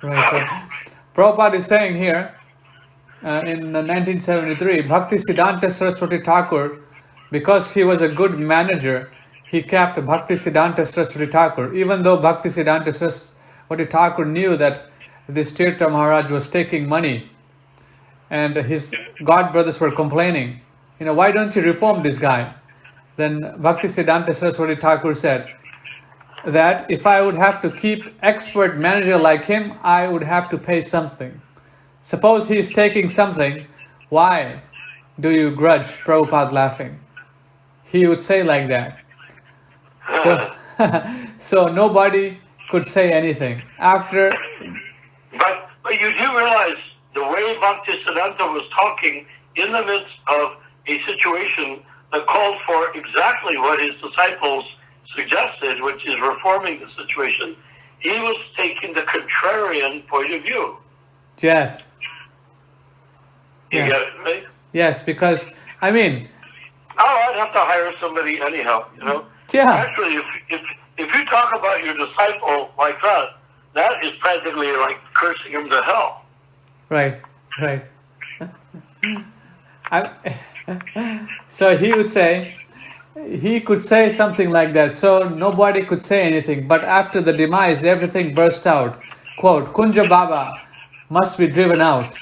Right. So Prabhupada is saying here, in 1973, Bhakti Siddhanta Saraswati Thakur, because he was a good manager, he kept Bhakti Siddhanta Saraswati Thakur, even though Bhakti Siddhanta Saraswati Thakur knew that this Tirtha Maharaj was taking money and his god brothers were complaining, why don't you reform this guy? Then Bhakti Siddhanta Saraswati Thakur said that if I would have to keep expert manager like him, I would have to pay something. Suppose he is taking something, why do you grudge? Prabhupada laughing. He would say like that. So, so nobody could say anything. After... But you do realize the way Bhakti Siddhanta was talking in the midst of a situation that called for exactly what his disciples suggested, which is reforming the situation, he was taking the contrarian point of view. Yes. You get it, right? Yes, because, I'd have to hire somebody anyhow, Yeah. Actually, if you talk about your disciple like that, that is practically like cursing him to hell. Right. So he would say, he could say something like that, so nobody could say anything. But after the demise, everything burst out. Quote, Kunja Baba must be driven out.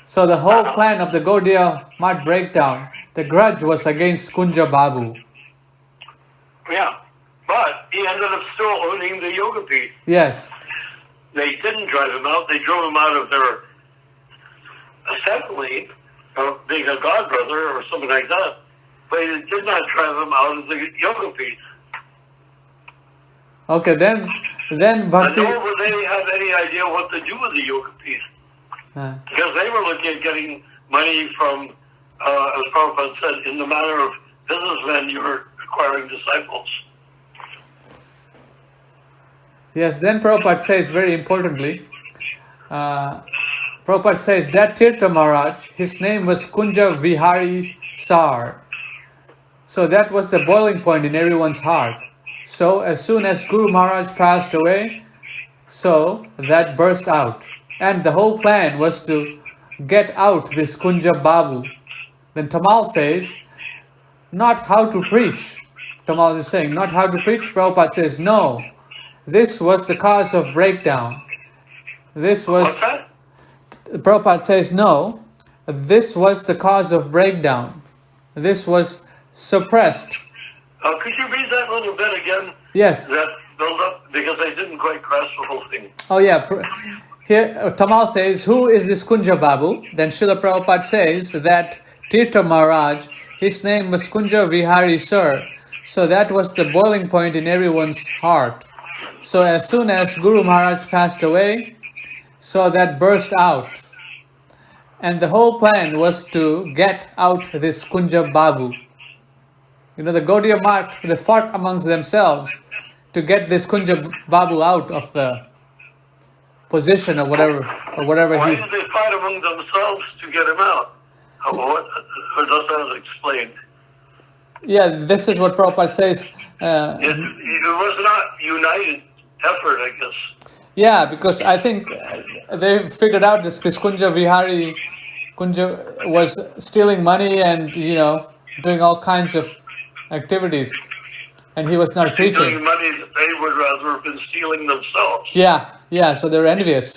So the whole plan of the Gaudiya Matha breakdown, the grudge was against Kunja Babu. Yeah, but he ended up still owning the yoga pith. Yes. They didn't drive him out. They drove him out of their assembly, being a god brother or something like that. But they did not drive him out of the yoga pith. Okay, then Bhakti... Nor would they have any idea what to do with the yoga pith. Because they were looking at getting money from, as Prabhupada said, in the manner of businessmen, you were acquiring disciples. Yes, then Prabhupada says very importantly, Prabhupada says that Tirtha Maharaj, his name was Kunja Vihari Sar. So that was the boiling point in everyone's heart. So as soon as Guru Maharaj passed away, so that burst out. And the whole plan was to get out this Kunja Babu. Then Tamal says, not how to preach. Tamal is saying, not how to preach. Prabhupada says, no. This was the cause of breakdown. Prabhupada says, no. This was the cause of breakdown. This was suppressed. Could you read that a little bit again? Yes. That build up, because I didn't quite grasp the whole thing. Oh yeah. Here, Tamal says, who is this Kunja Babu? Then Srila Prabhupada says that Tirtha Maharaj, his name was Kunja Vihari Sir. So that was the boiling point in everyone's heart. So as soon as Guru Maharaj passed away, so that burst out. And the whole plan was to get out this Kunja Babu. The Gaudiya Matha, they fought amongst themselves to get this Kunja Babu out of the position or whatever Why did they fight among themselves to get him out? What Dasa explained. Yeah, this is what Prabhupada says. It was not united effort, I guess. Yeah, because I think they figured out this Kunja Vihari, Kunja was stealing money and, doing all kinds of activities. And he was not preaching. Stealing money that they would rather have been stealing themselves. Yeah, so they're envious.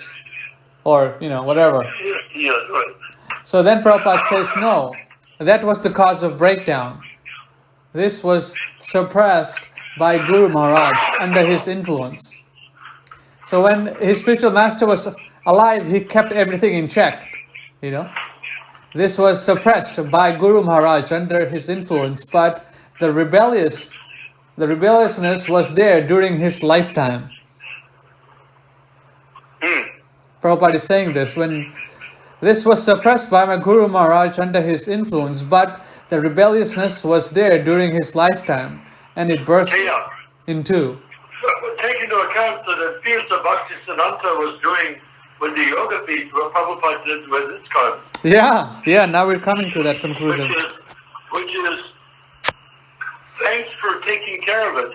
Or, whatever. Yeah, right. So then Prabhupada says, no, that was the cause of breakdown. This was suppressed by Guru Maharaj under his influence. So when his spiritual master was alive, he kept everything in check, This was suppressed by Guru Maharaj under his influence, but the rebelliousness was there during his lifetime. Prabhupada is saying this, when This was suppressed by my Guru Maharaj under his influence, but the rebelliousness was there during his lifetime, and it burst in two. So, take into account that the fields of Bhaktisiddhanta was doing with the yoga feet, what Prabhupada did with his card. Yeah, now we're coming to that conclusion. Which is thanks for taking care of it.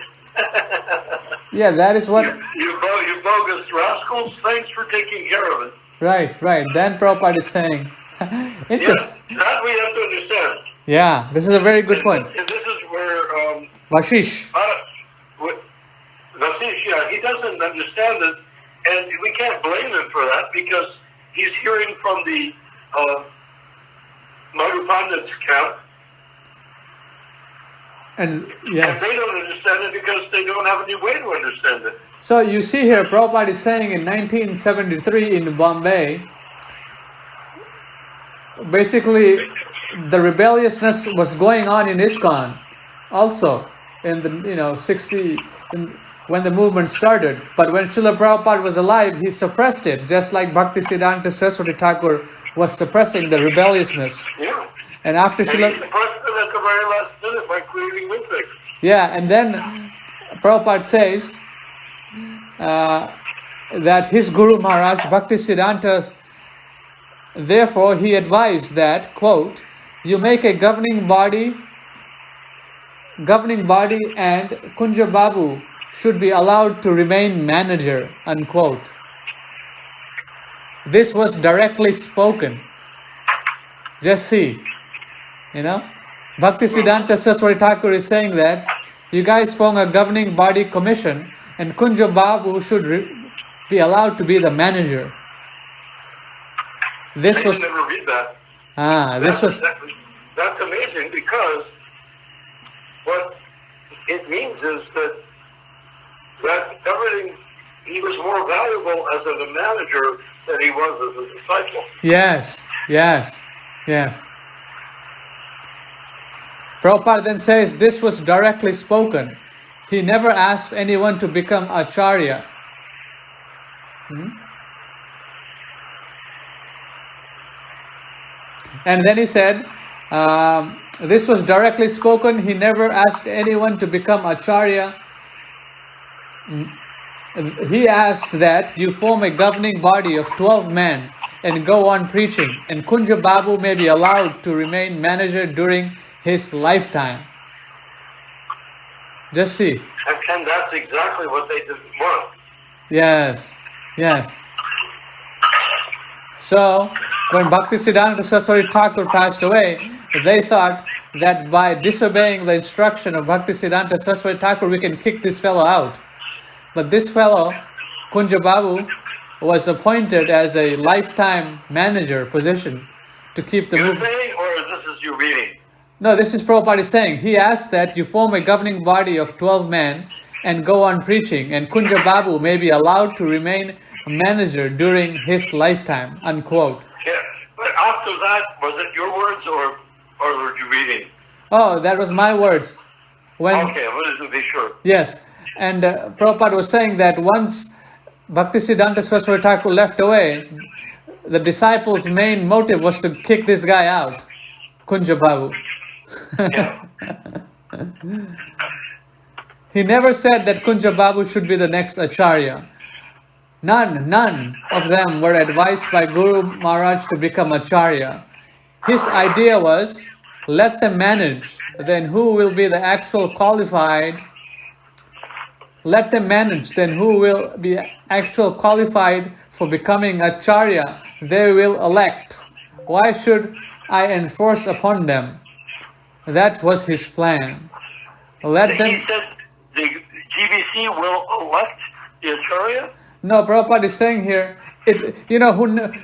Yeah, that is what... You bogus rascals, thanks for taking care of it. Right. Then Prabhupada is saying... Yes, that we have to understand. Yeah, this is a very good point. And this is where... Vashish. Vashish, he doesn't understand it, and we can't blame him for that, because he's hearing from the Madhu Pandit's camp, and they don't understand it because they don't have any way to understand it. So you see here, Prabhupada is saying in 1973 in Bombay, basically the rebelliousness was going on in ISKCON also in the 60 when the movement started. But when Srila Prabhupada was alive, he suppressed it, just like Bhaktisiddhanta Saraswati Thakur was suppressing the rebelliousness. Yeah. And after Srila... he suppressed it at the very last minute by creating Winfix. Yeah, and then Prabhupada says that his Guru Maharaj, Bhaktisiddhanta, therefore he advised that, quote, you make a governing body and Kunja Babu should be allowed to remain manager, unquote. This was directly spoken. Just see, Bhaktisiddhanta Saraswati Thakur is saying that you guys form a governing body commission and Kunja Babu should be allowed to be the manager. I never read that. That's amazing, because what it means is that everything, he was more valuable as a manager than he was as a disciple. Yes. Prabhupada then says this was directly spoken. He never asked anyone to become Acharya. And then he said, this was directly spoken. He never asked anyone to become Acharya. He asked that you form a governing body of 12 men and go on preaching, and Kunja Babu may be allowed to remain manager during his lifetime. Just see. And that's exactly what they did want. Yes. So, when Bhaktisiddhanta Saraswati Thakur passed away, they thought that by disobeying the instruction of Bhaktisiddhanta Saraswati Thakur, we can kick this fellow out. But this fellow, Kunja Babu, was appointed as a lifetime manager position to keep the movement. You're saying, or this is you reading? No, this is Prabhupada saying. He asked that you form a governing body of 12 men and go on preaching, and Kunja Babu may be allowed to remain a manager during his lifetime, unquote. Yeah, but after that, was it your words or were you reading? Oh, that was my words. Okay, I wanted to be sure. Yes, and Prabhupada was saying that once Bhaktisiddhanta Saraswati Thakur left away, the disciples' main motive was to kick this guy out, Kunja Babu. Yeah. He never said that Kunja Babu should be the next Acharya. None of them were advised by Guru Maharaj to become Acharya. His idea was, let them manage, then who will be the actual qualified? Let them manage, then who will be actual qualified for becoming Acharya, they will elect. Why should I enforce upon them? That was his plan. Let them... He said the GBC will elect the Acharya? No, Prabhupada is saying here,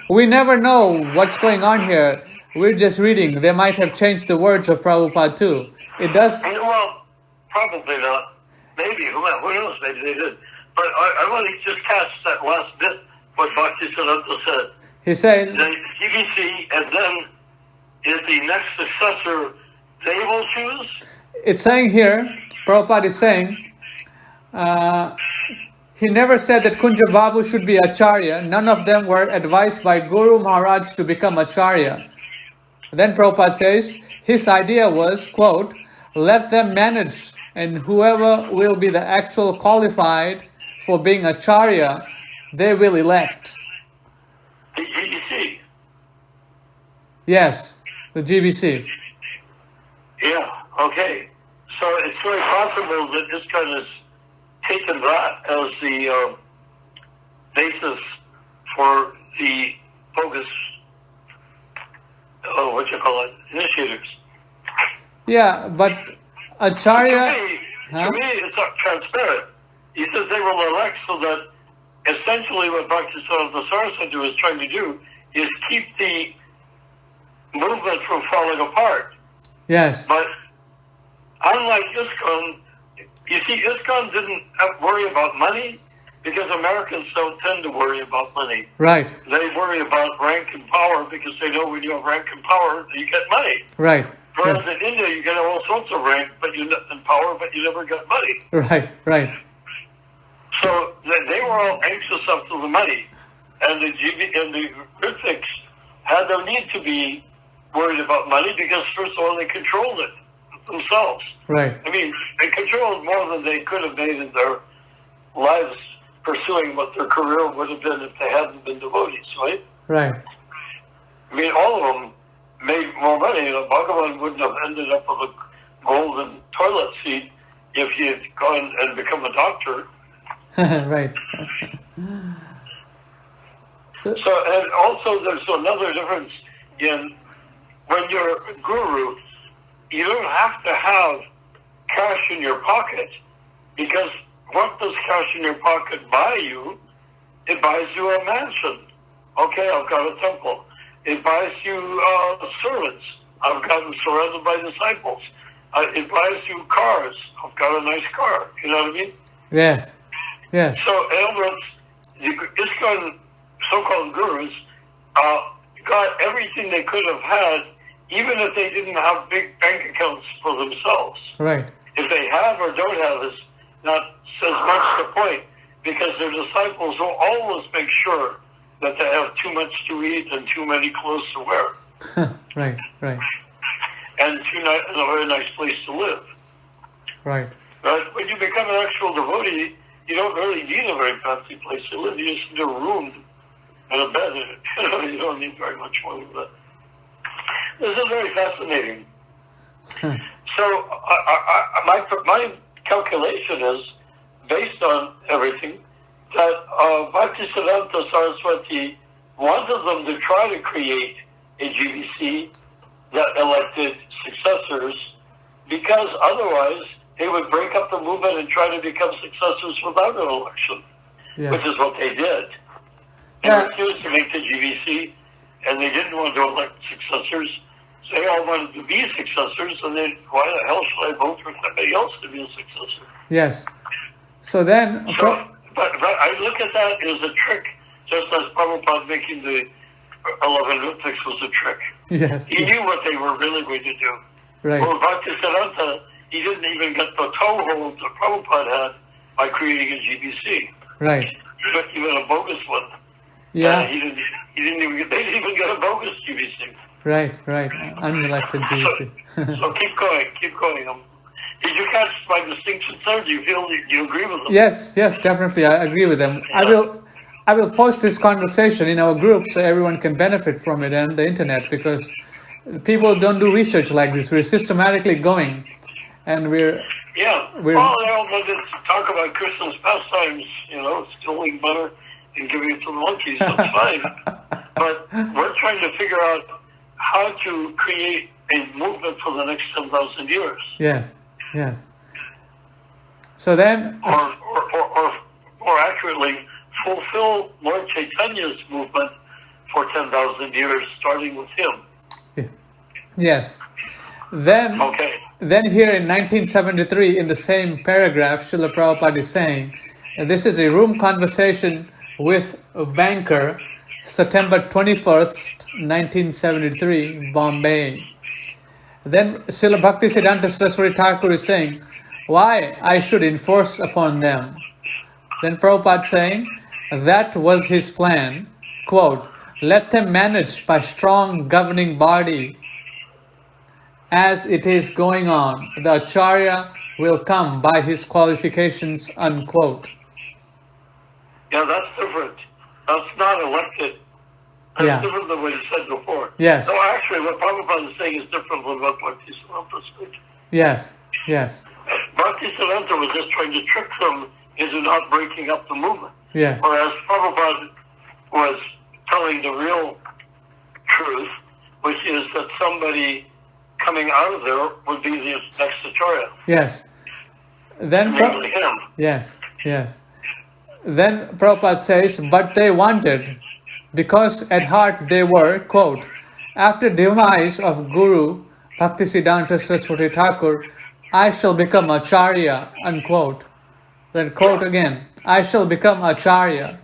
we never know what's going on here. We're just reading. They might have changed the words of Prabhupada too. It does... Well, probably not. Maybe, who knows, maybe they did. But I want to just catch that last bit, what Bhaktisiddhanta said. He says... The GBC, and then is the next successor they will choose? It's saying here, Prabhupada is saying, He never said that Kunja Babu should be Acharya. None of them were advised by Guru Maharaj to become Acharya. Then Prabhupada says, his idea was, quote, let them manage, and whoever will be the actual qualified for being Acharya, they will elect. The GBC. Yes, the GBC. Yeah, okay. So it's very possible that this guy has taken that as the basis for the bogus, initiatives. Yeah, but Acharya... To me, it's not transparent. He says they will elect so that essentially what Bhaktisiddhanta Saraswati was trying to do is keep the movement from falling apart. Yes. But unlike ISKCON, you see, ISKCON didn't worry about money because Americans don't tend to worry about money. Right. They worry about rank and power because they know when you have rank and power, you get money. Right. Whereas in India, you get all sorts of rank and power, but you never get money. Right, right. So they were all anxious after the money. And the Ritviks had no need to be worried about money because, first of all, they controlled it themselves. Right. I mean, they controlled more than they could have made in their lives pursuing what their career would have been if they hadn't been devotees, right? Right. I mean, all of them made more money. Bhagavan wouldn't have ended up with a golden toilet seat if he had gone and become a doctor. Right. So, and also there's another difference in when you're a guru, you don't have to have cash in your pocket, because what does cash in your pocket buy you? It buys you a mansion. Okay, I've got a temple. It buys you servants. I've gotten surrounded by disciples. It buys you cars. I've got a nice car. You know what I mean? Yes. Yes. So, in other words, the ISKCON so-called gurus got everything they could have had, even if they didn't have big bank accounts for themselves. Right. If they have or don't have is not as much the point, because their disciples will always make sure that they have too much to eat and too many clothes to wear. Right, right. And a very nice place to live. Right. But when you become an actual devotee, you don't really need a very fancy place to live. You just need a room and a bed in it. You don't need very much more than that. This is very fascinating. So my calculation is, based on everything, that Bhaktisiddhanta Saraswati wanted them to try to create a GBC that elected successors, because otherwise they would break up the movement and try to become successors without an election, which is what they did. They refused to make the GBC, and they didn't want to elect successors. So they all wanted to be successors, and then why the hell should I vote for somebody else to be a successor? Yes. So then... But I look at that as a trick, just as Prabhupada making the 11 Ritviks was a trick. Yes. He knew what they were really going to do. Right. Well, Bhaktisiddhanta, he didn't even get the toehold that Prabhupada had by creating a GBC. Right. Even a bogus one. Yeah. They didn't even get a bogus GBC. Right, right. Unelected GBC. So keep going. Did you catch my distinction, sir? Do you agree with them? Yes, definitely. I agree with them. I will post this conversation in our group so everyone can benefit from it and the internet, because people don't do research like this. We're systematically going, and we're they all wanted to talk about Krishna's pastimes, stealing butter and giving it to the monkeys. That's fine. But we're trying to figure out how to create a movement for the next 10,000 years. Yes. So then, or accurately, fulfill Lord Chaitanya's movement for 10,000 years, starting with him. Yes. Then here in 1973, in the same paragraph, Srila Prabhupada is saying, this is a room conversation with a banker, September 21st, 1973, Bombay. Then Srila Bhaktisiddhanta Saraswati Thakur is saying, why I should enforce upon them. Then Prabhupada saying, that was his plan. Quote, let them manage by strong governing body. As it is going on, the Acharya will come by his qualifications, unquote. Yeah, that's different. That's not elected. That's different than what you said before. Yes. No, actually, what Prabhupada is saying is different than what Bhaktisiddhanta said. Yes, yes. Bhaktisiddhanta was just trying to trick them into not breaking up the movement. Yes. Whereas Prabhupada was telling the real truth, which is that somebody coming out of there would be the next Acharya. Yes. Then Namely him. Yes, yes. Then Prabhupada says, but they wanted, because at heart they were, quote, after demise of Guru Bhaktisiddhanta Saraswati Thakur, I shall become Acharya, unquote. Then quote again, I shall become Acharya.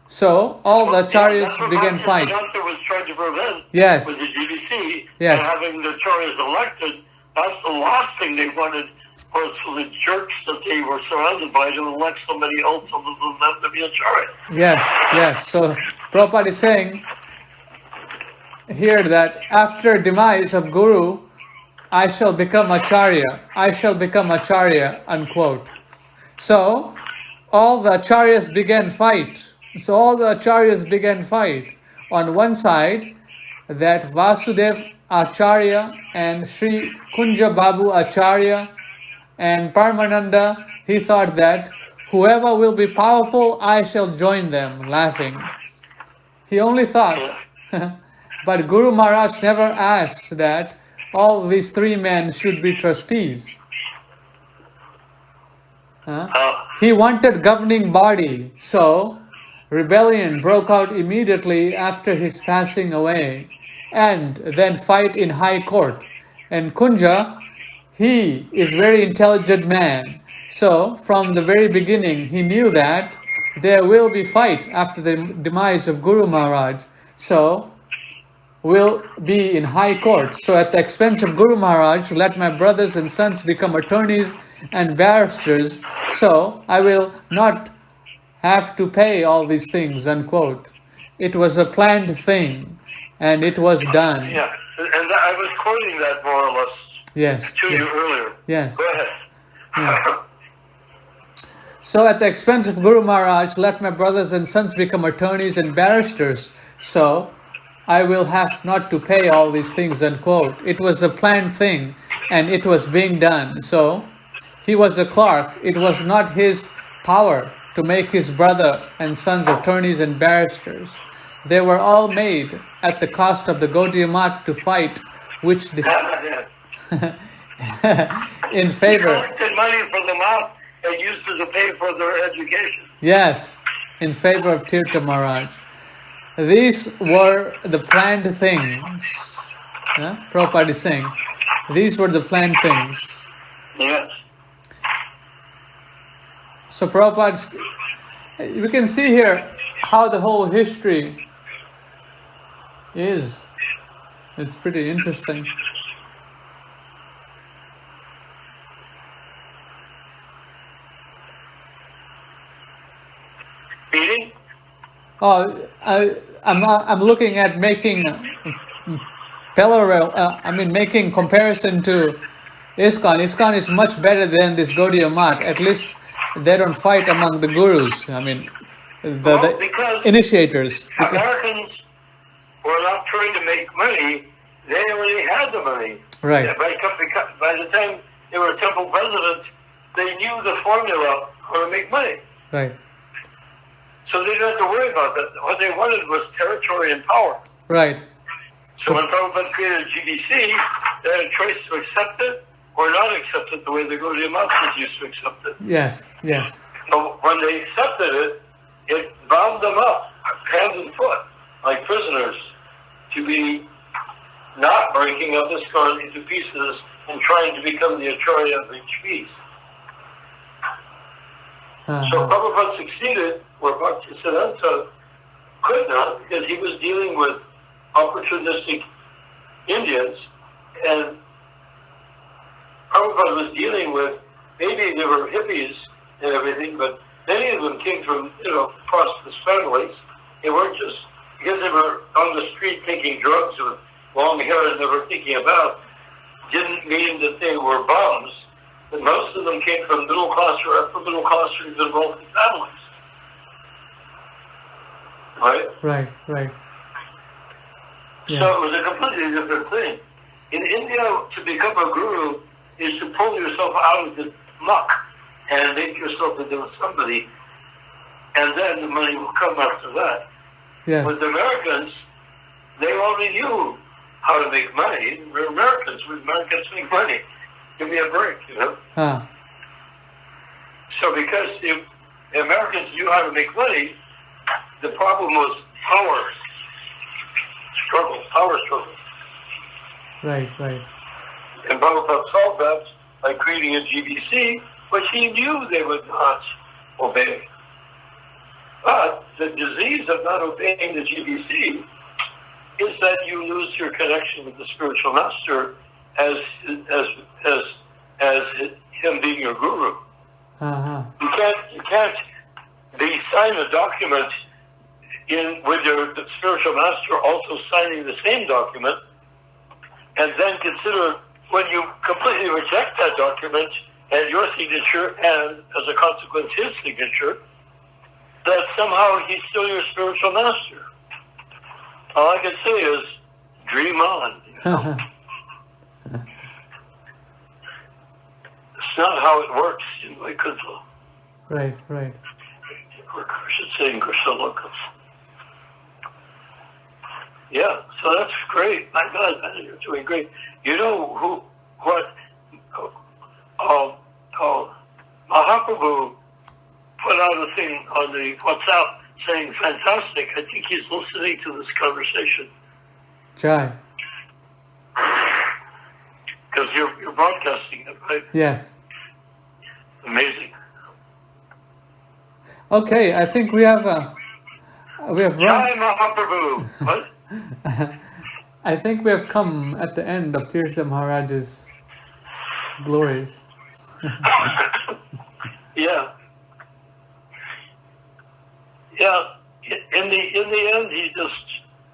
So all the Acharyas began fight. Bhaktisiddhanta was trying to prevent Yes. with the GBC Yes. and having the Acharyas elected. That's the last thing they wanted was for the jerks that they were surrounded by to elect somebody else other than them to be Acharya. Yes, yes. So Prabhupada is saying here that after demise of Guru, I shall become Acharya. I shall become Acharya, unquote. So all the Acharyas began fight. On one side, that Vasudev Acharya and Sri Kunja Babu Acharya and Paramananda, he thought that whoever will be powerful, I shall join them, laughing. He only thought, but Guru Maharaj never asked that all these three men should be trustees. He wanted governing body, so rebellion broke out immediately after his passing away, and then fight in high court. And Kunja, he is very intelligent man, so from the very beginning he knew that there will be fight after the demise of Guru Maharaj, so will be in high court. So at the expense of Guru Maharaj, let my brothers and sons become attorneys and barristers, so I will not have to pay all these things, unquote. It was a planned thing, and it was done. Yeah, and I was quoting that more or less to you earlier. Yes. Go ahead. Yeah. So at the expense of Guru Maharaj, let my brothers and sons become attorneys and barristers, so I will have not to pay all these things, unquote. It was a planned thing, and it was being done. So he was a clerk. It was not his power to make his brother and sons attorneys and barristers. They were all made at the cost of the Gaudiya Matha to fight, which in favor. He collected money from the Math and used it to pay for their education. Yes, in favor of Tirtha Maharaj. These were the planned things. Prabhupada is saying, these were the planned things. Yes. So Prabhupada, we can see here how the whole history is. It's pretty interesting. Meaning? Oh, I'm looking at making parallel. Making comparison to ISKCON. ISKCON is much better than this Gaudiya Matha. At least they don't fight among the gurus. The initiators. Americans were not trying to make money. They already had the money. Right. By the time they were temple presidents, they knew the formula how to make money. Right. So they didn't have to worry about that. What they wanted was territory and power. Right. So when Prabhupada created GBC, they had a choice to accept it or not accept it the way the Gaudiya Matha used to accept it. Yes, yes. So when they accepted it, it bound them up, hand and foot, like prisoners, to be not breaking up ISKCON into pieces and trying to become the Acharya of each piece. So Prabhupada succeeded where Bhaktisiddhanta could not, because he was dealing with opportunistic Indians, and Prabhupada was dealing with, maybe they were hippies and everything, but Many of them came from, prosperous families. They weren't just, because they were on the street taking drugs with long hair and never thinking about, didn't mean that they were bums. But most of them came from middle class or upper middle class or even wealthy families. Right? Right. Yeah. So it was a completely different thing. In India, to become a guru is to pull yourself out of the muck and make yourself into somebody, and then the money will come after that. Yes. With the Americans, they already knew how to make money. We're Americans. We Americans make money. Give me a break, Huh. So because the Americans knew how to make money, the problem was power struggle. Right. And Prabhupada solved that by creating a GBC, which he knew they would not obey. But the disease of not obeying the GBC is that you lose your connection with the spiritual master as him being your guru. Uh-huh. You can't sign a document with the spiritual master also signing the same document, and then consider when you completely reject that document and your signature, and as a consequence his signature, that somehow he's still your spiritual master. All I can say is, dream on. It's not how it works in Vaikuntha. Right. Or I should say in Krishna Lokas. Yeah, so that's great. My God, man, you're doing great. You know what Mahaprabhu put out a thing on the WhatsApp saying, fantastic. I think he's listening to this conversation. Jai. Because you're broadcasting it, right? Yes. Amazing. Okay, I think we have run. Jai Mahaprabhu. What? I think we have come at the end of Tirtha Maharaja's glories. Yeah. In the end, he just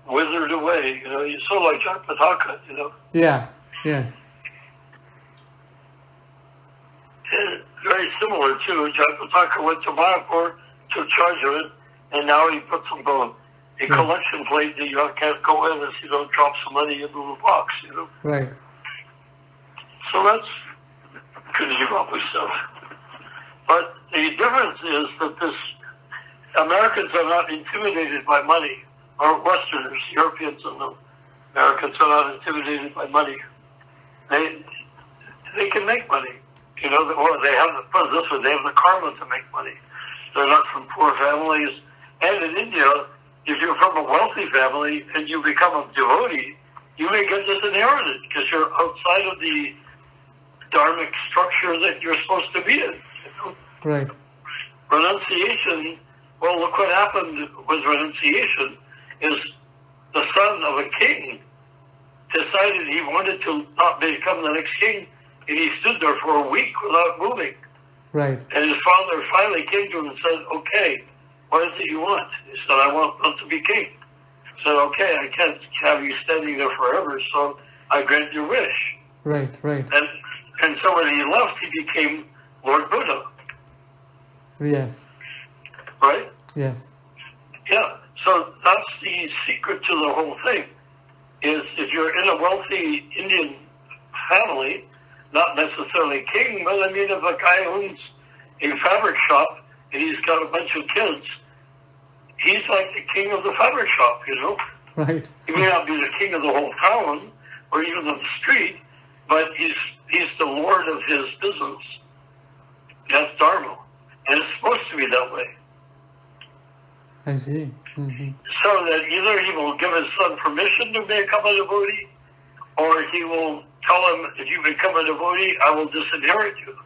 withered away. He's sort of like Jatpataka, Yeah. Yes. And very similar to Jatpataka went to Mayapur, took charge of it, and now he puts them going. A collection plate that you can't go in if you don't drop some money into the box, Right. So that's Kunjibabu stuff. But the difference is that Americans are not intimidated by money, or Westerners, Europeans and Americans are not intimidated by money. They can make money. Or they have the karma to make money. They're not from poor families. And in India, if you're from a wealthy family and you become a devotee, you may get disinherited because you're outside of the dharmic structure that you're supposed to be in. Right. Renunciation, well, look what happened with renunciation, is the son of a king decided he wanted to not become the next king, and he stood there for a week without moving. Right. And his father finally came to him and said, okay, what is it you want? He said, I want to be king. He said, okay, I can't have you standing there forever, so I grant your wish. Right. And so when he left, he became Lord Buddha. Yes. Right? Yes. Yeah. So that's the secret to the whole thing, is if you're in a wealthy Indian family, not necessarily king, but I mean if a guy owns a fabric shop and he's got a bunch of kids, he's like the king of the fabric shop, Right. He may not be the king of the whole town or even of the street, but he's the lord of his business. That's Dharma. And it's supposed to be that way. I see. Mm-hmm. So that either he will give his son permission to become a devotee, or he will tell him, if you become a devotee, I will disinherit you.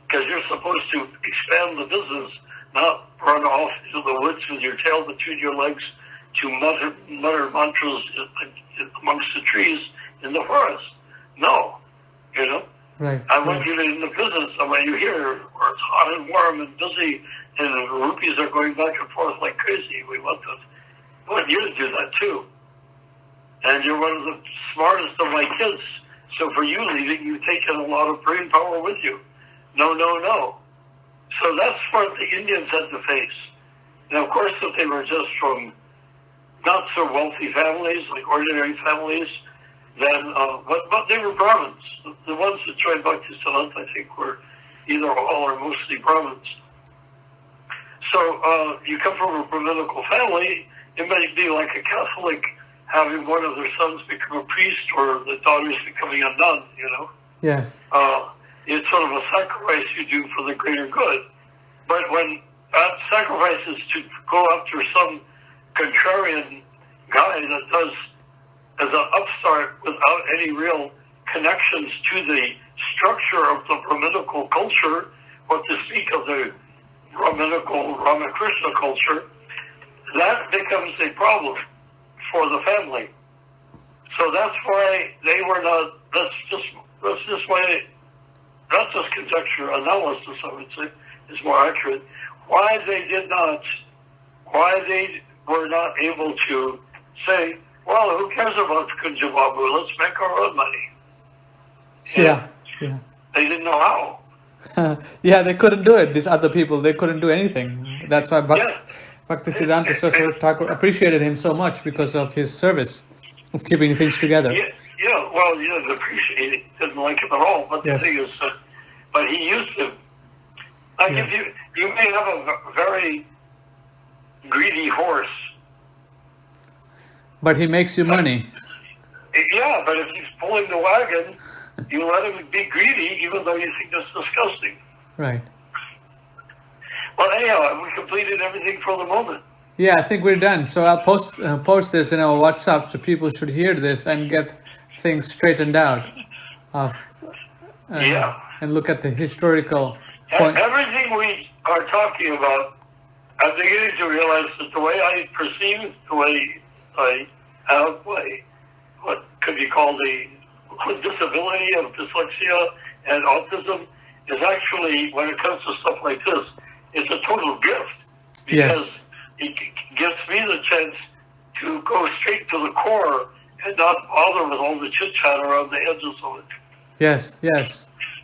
Because you're supposed to expand the business, not run off into the woods with your tail between your legs to mutter mantras amongst the trees in the forest. No, Right. I want you in the business. I want you here, or where it's hot and warm and busy, and the rupees are going back and forth like crazy. We want you to do that too. And you're one of the smartest of my kids. So for you leaving, you've taken a lot of brain power with you. No, no, no. So that's what the Indians had to face. And of course, if they were just from not so wealthy families, like ordinary families, then, but they were Brahmins. The ones that joined Bhakti Siddhanta, I think, were either all or mostly Brahmins. So you come from a Brahminical family, it might be like a Catholic having one of their sons become a priest or the daughters becoming a nun, you know? Yes. It's sort of a sacrifice you do for the greater good. But when that sacrifice is to go after some contrarian guy that does as an upstart without any real connections to the structure of the Brahminical culture, or to speak of the Brahminical Ramakrishna culture, that becomes a problem for the family. So that's why they were not, that's just conjecture, analysis, I would say, is more accurate. Why they were not able to say, well, who cares about Kunja Babu? Let's make our own money. Yeah. They didn't know how. Yeah, they couldn't do it. These other people, they couldn't do anything. That's why Bhaktisiddhanta Saraswati Thakur appreciated him so much, because of his service of keeping things together. Well, you didn't appreciate it, didn't like him at all. But the thing is, but he used him. Like if you may have a very greedy horse, but he makes you money. Yeah, but if he's pulling the wagon, you let him be greedy, even though you think that's disgusting. Right. Well, anyhow, we completed everything for the moment. Yeah, I think we're done. So I'll post this in our WhatsApp, so people should hear this and get things straightened out. And look at the historical point. Everything we are talking about, I'm beginning to realize that the way I perceive, the way I have what could be called a disability of dyslexia and autism is actually, when it comes to stuff like this, it's a total gift, because it gives me the chance to go straight to the core and not bother with all the chit chat around the edges of it. Yes.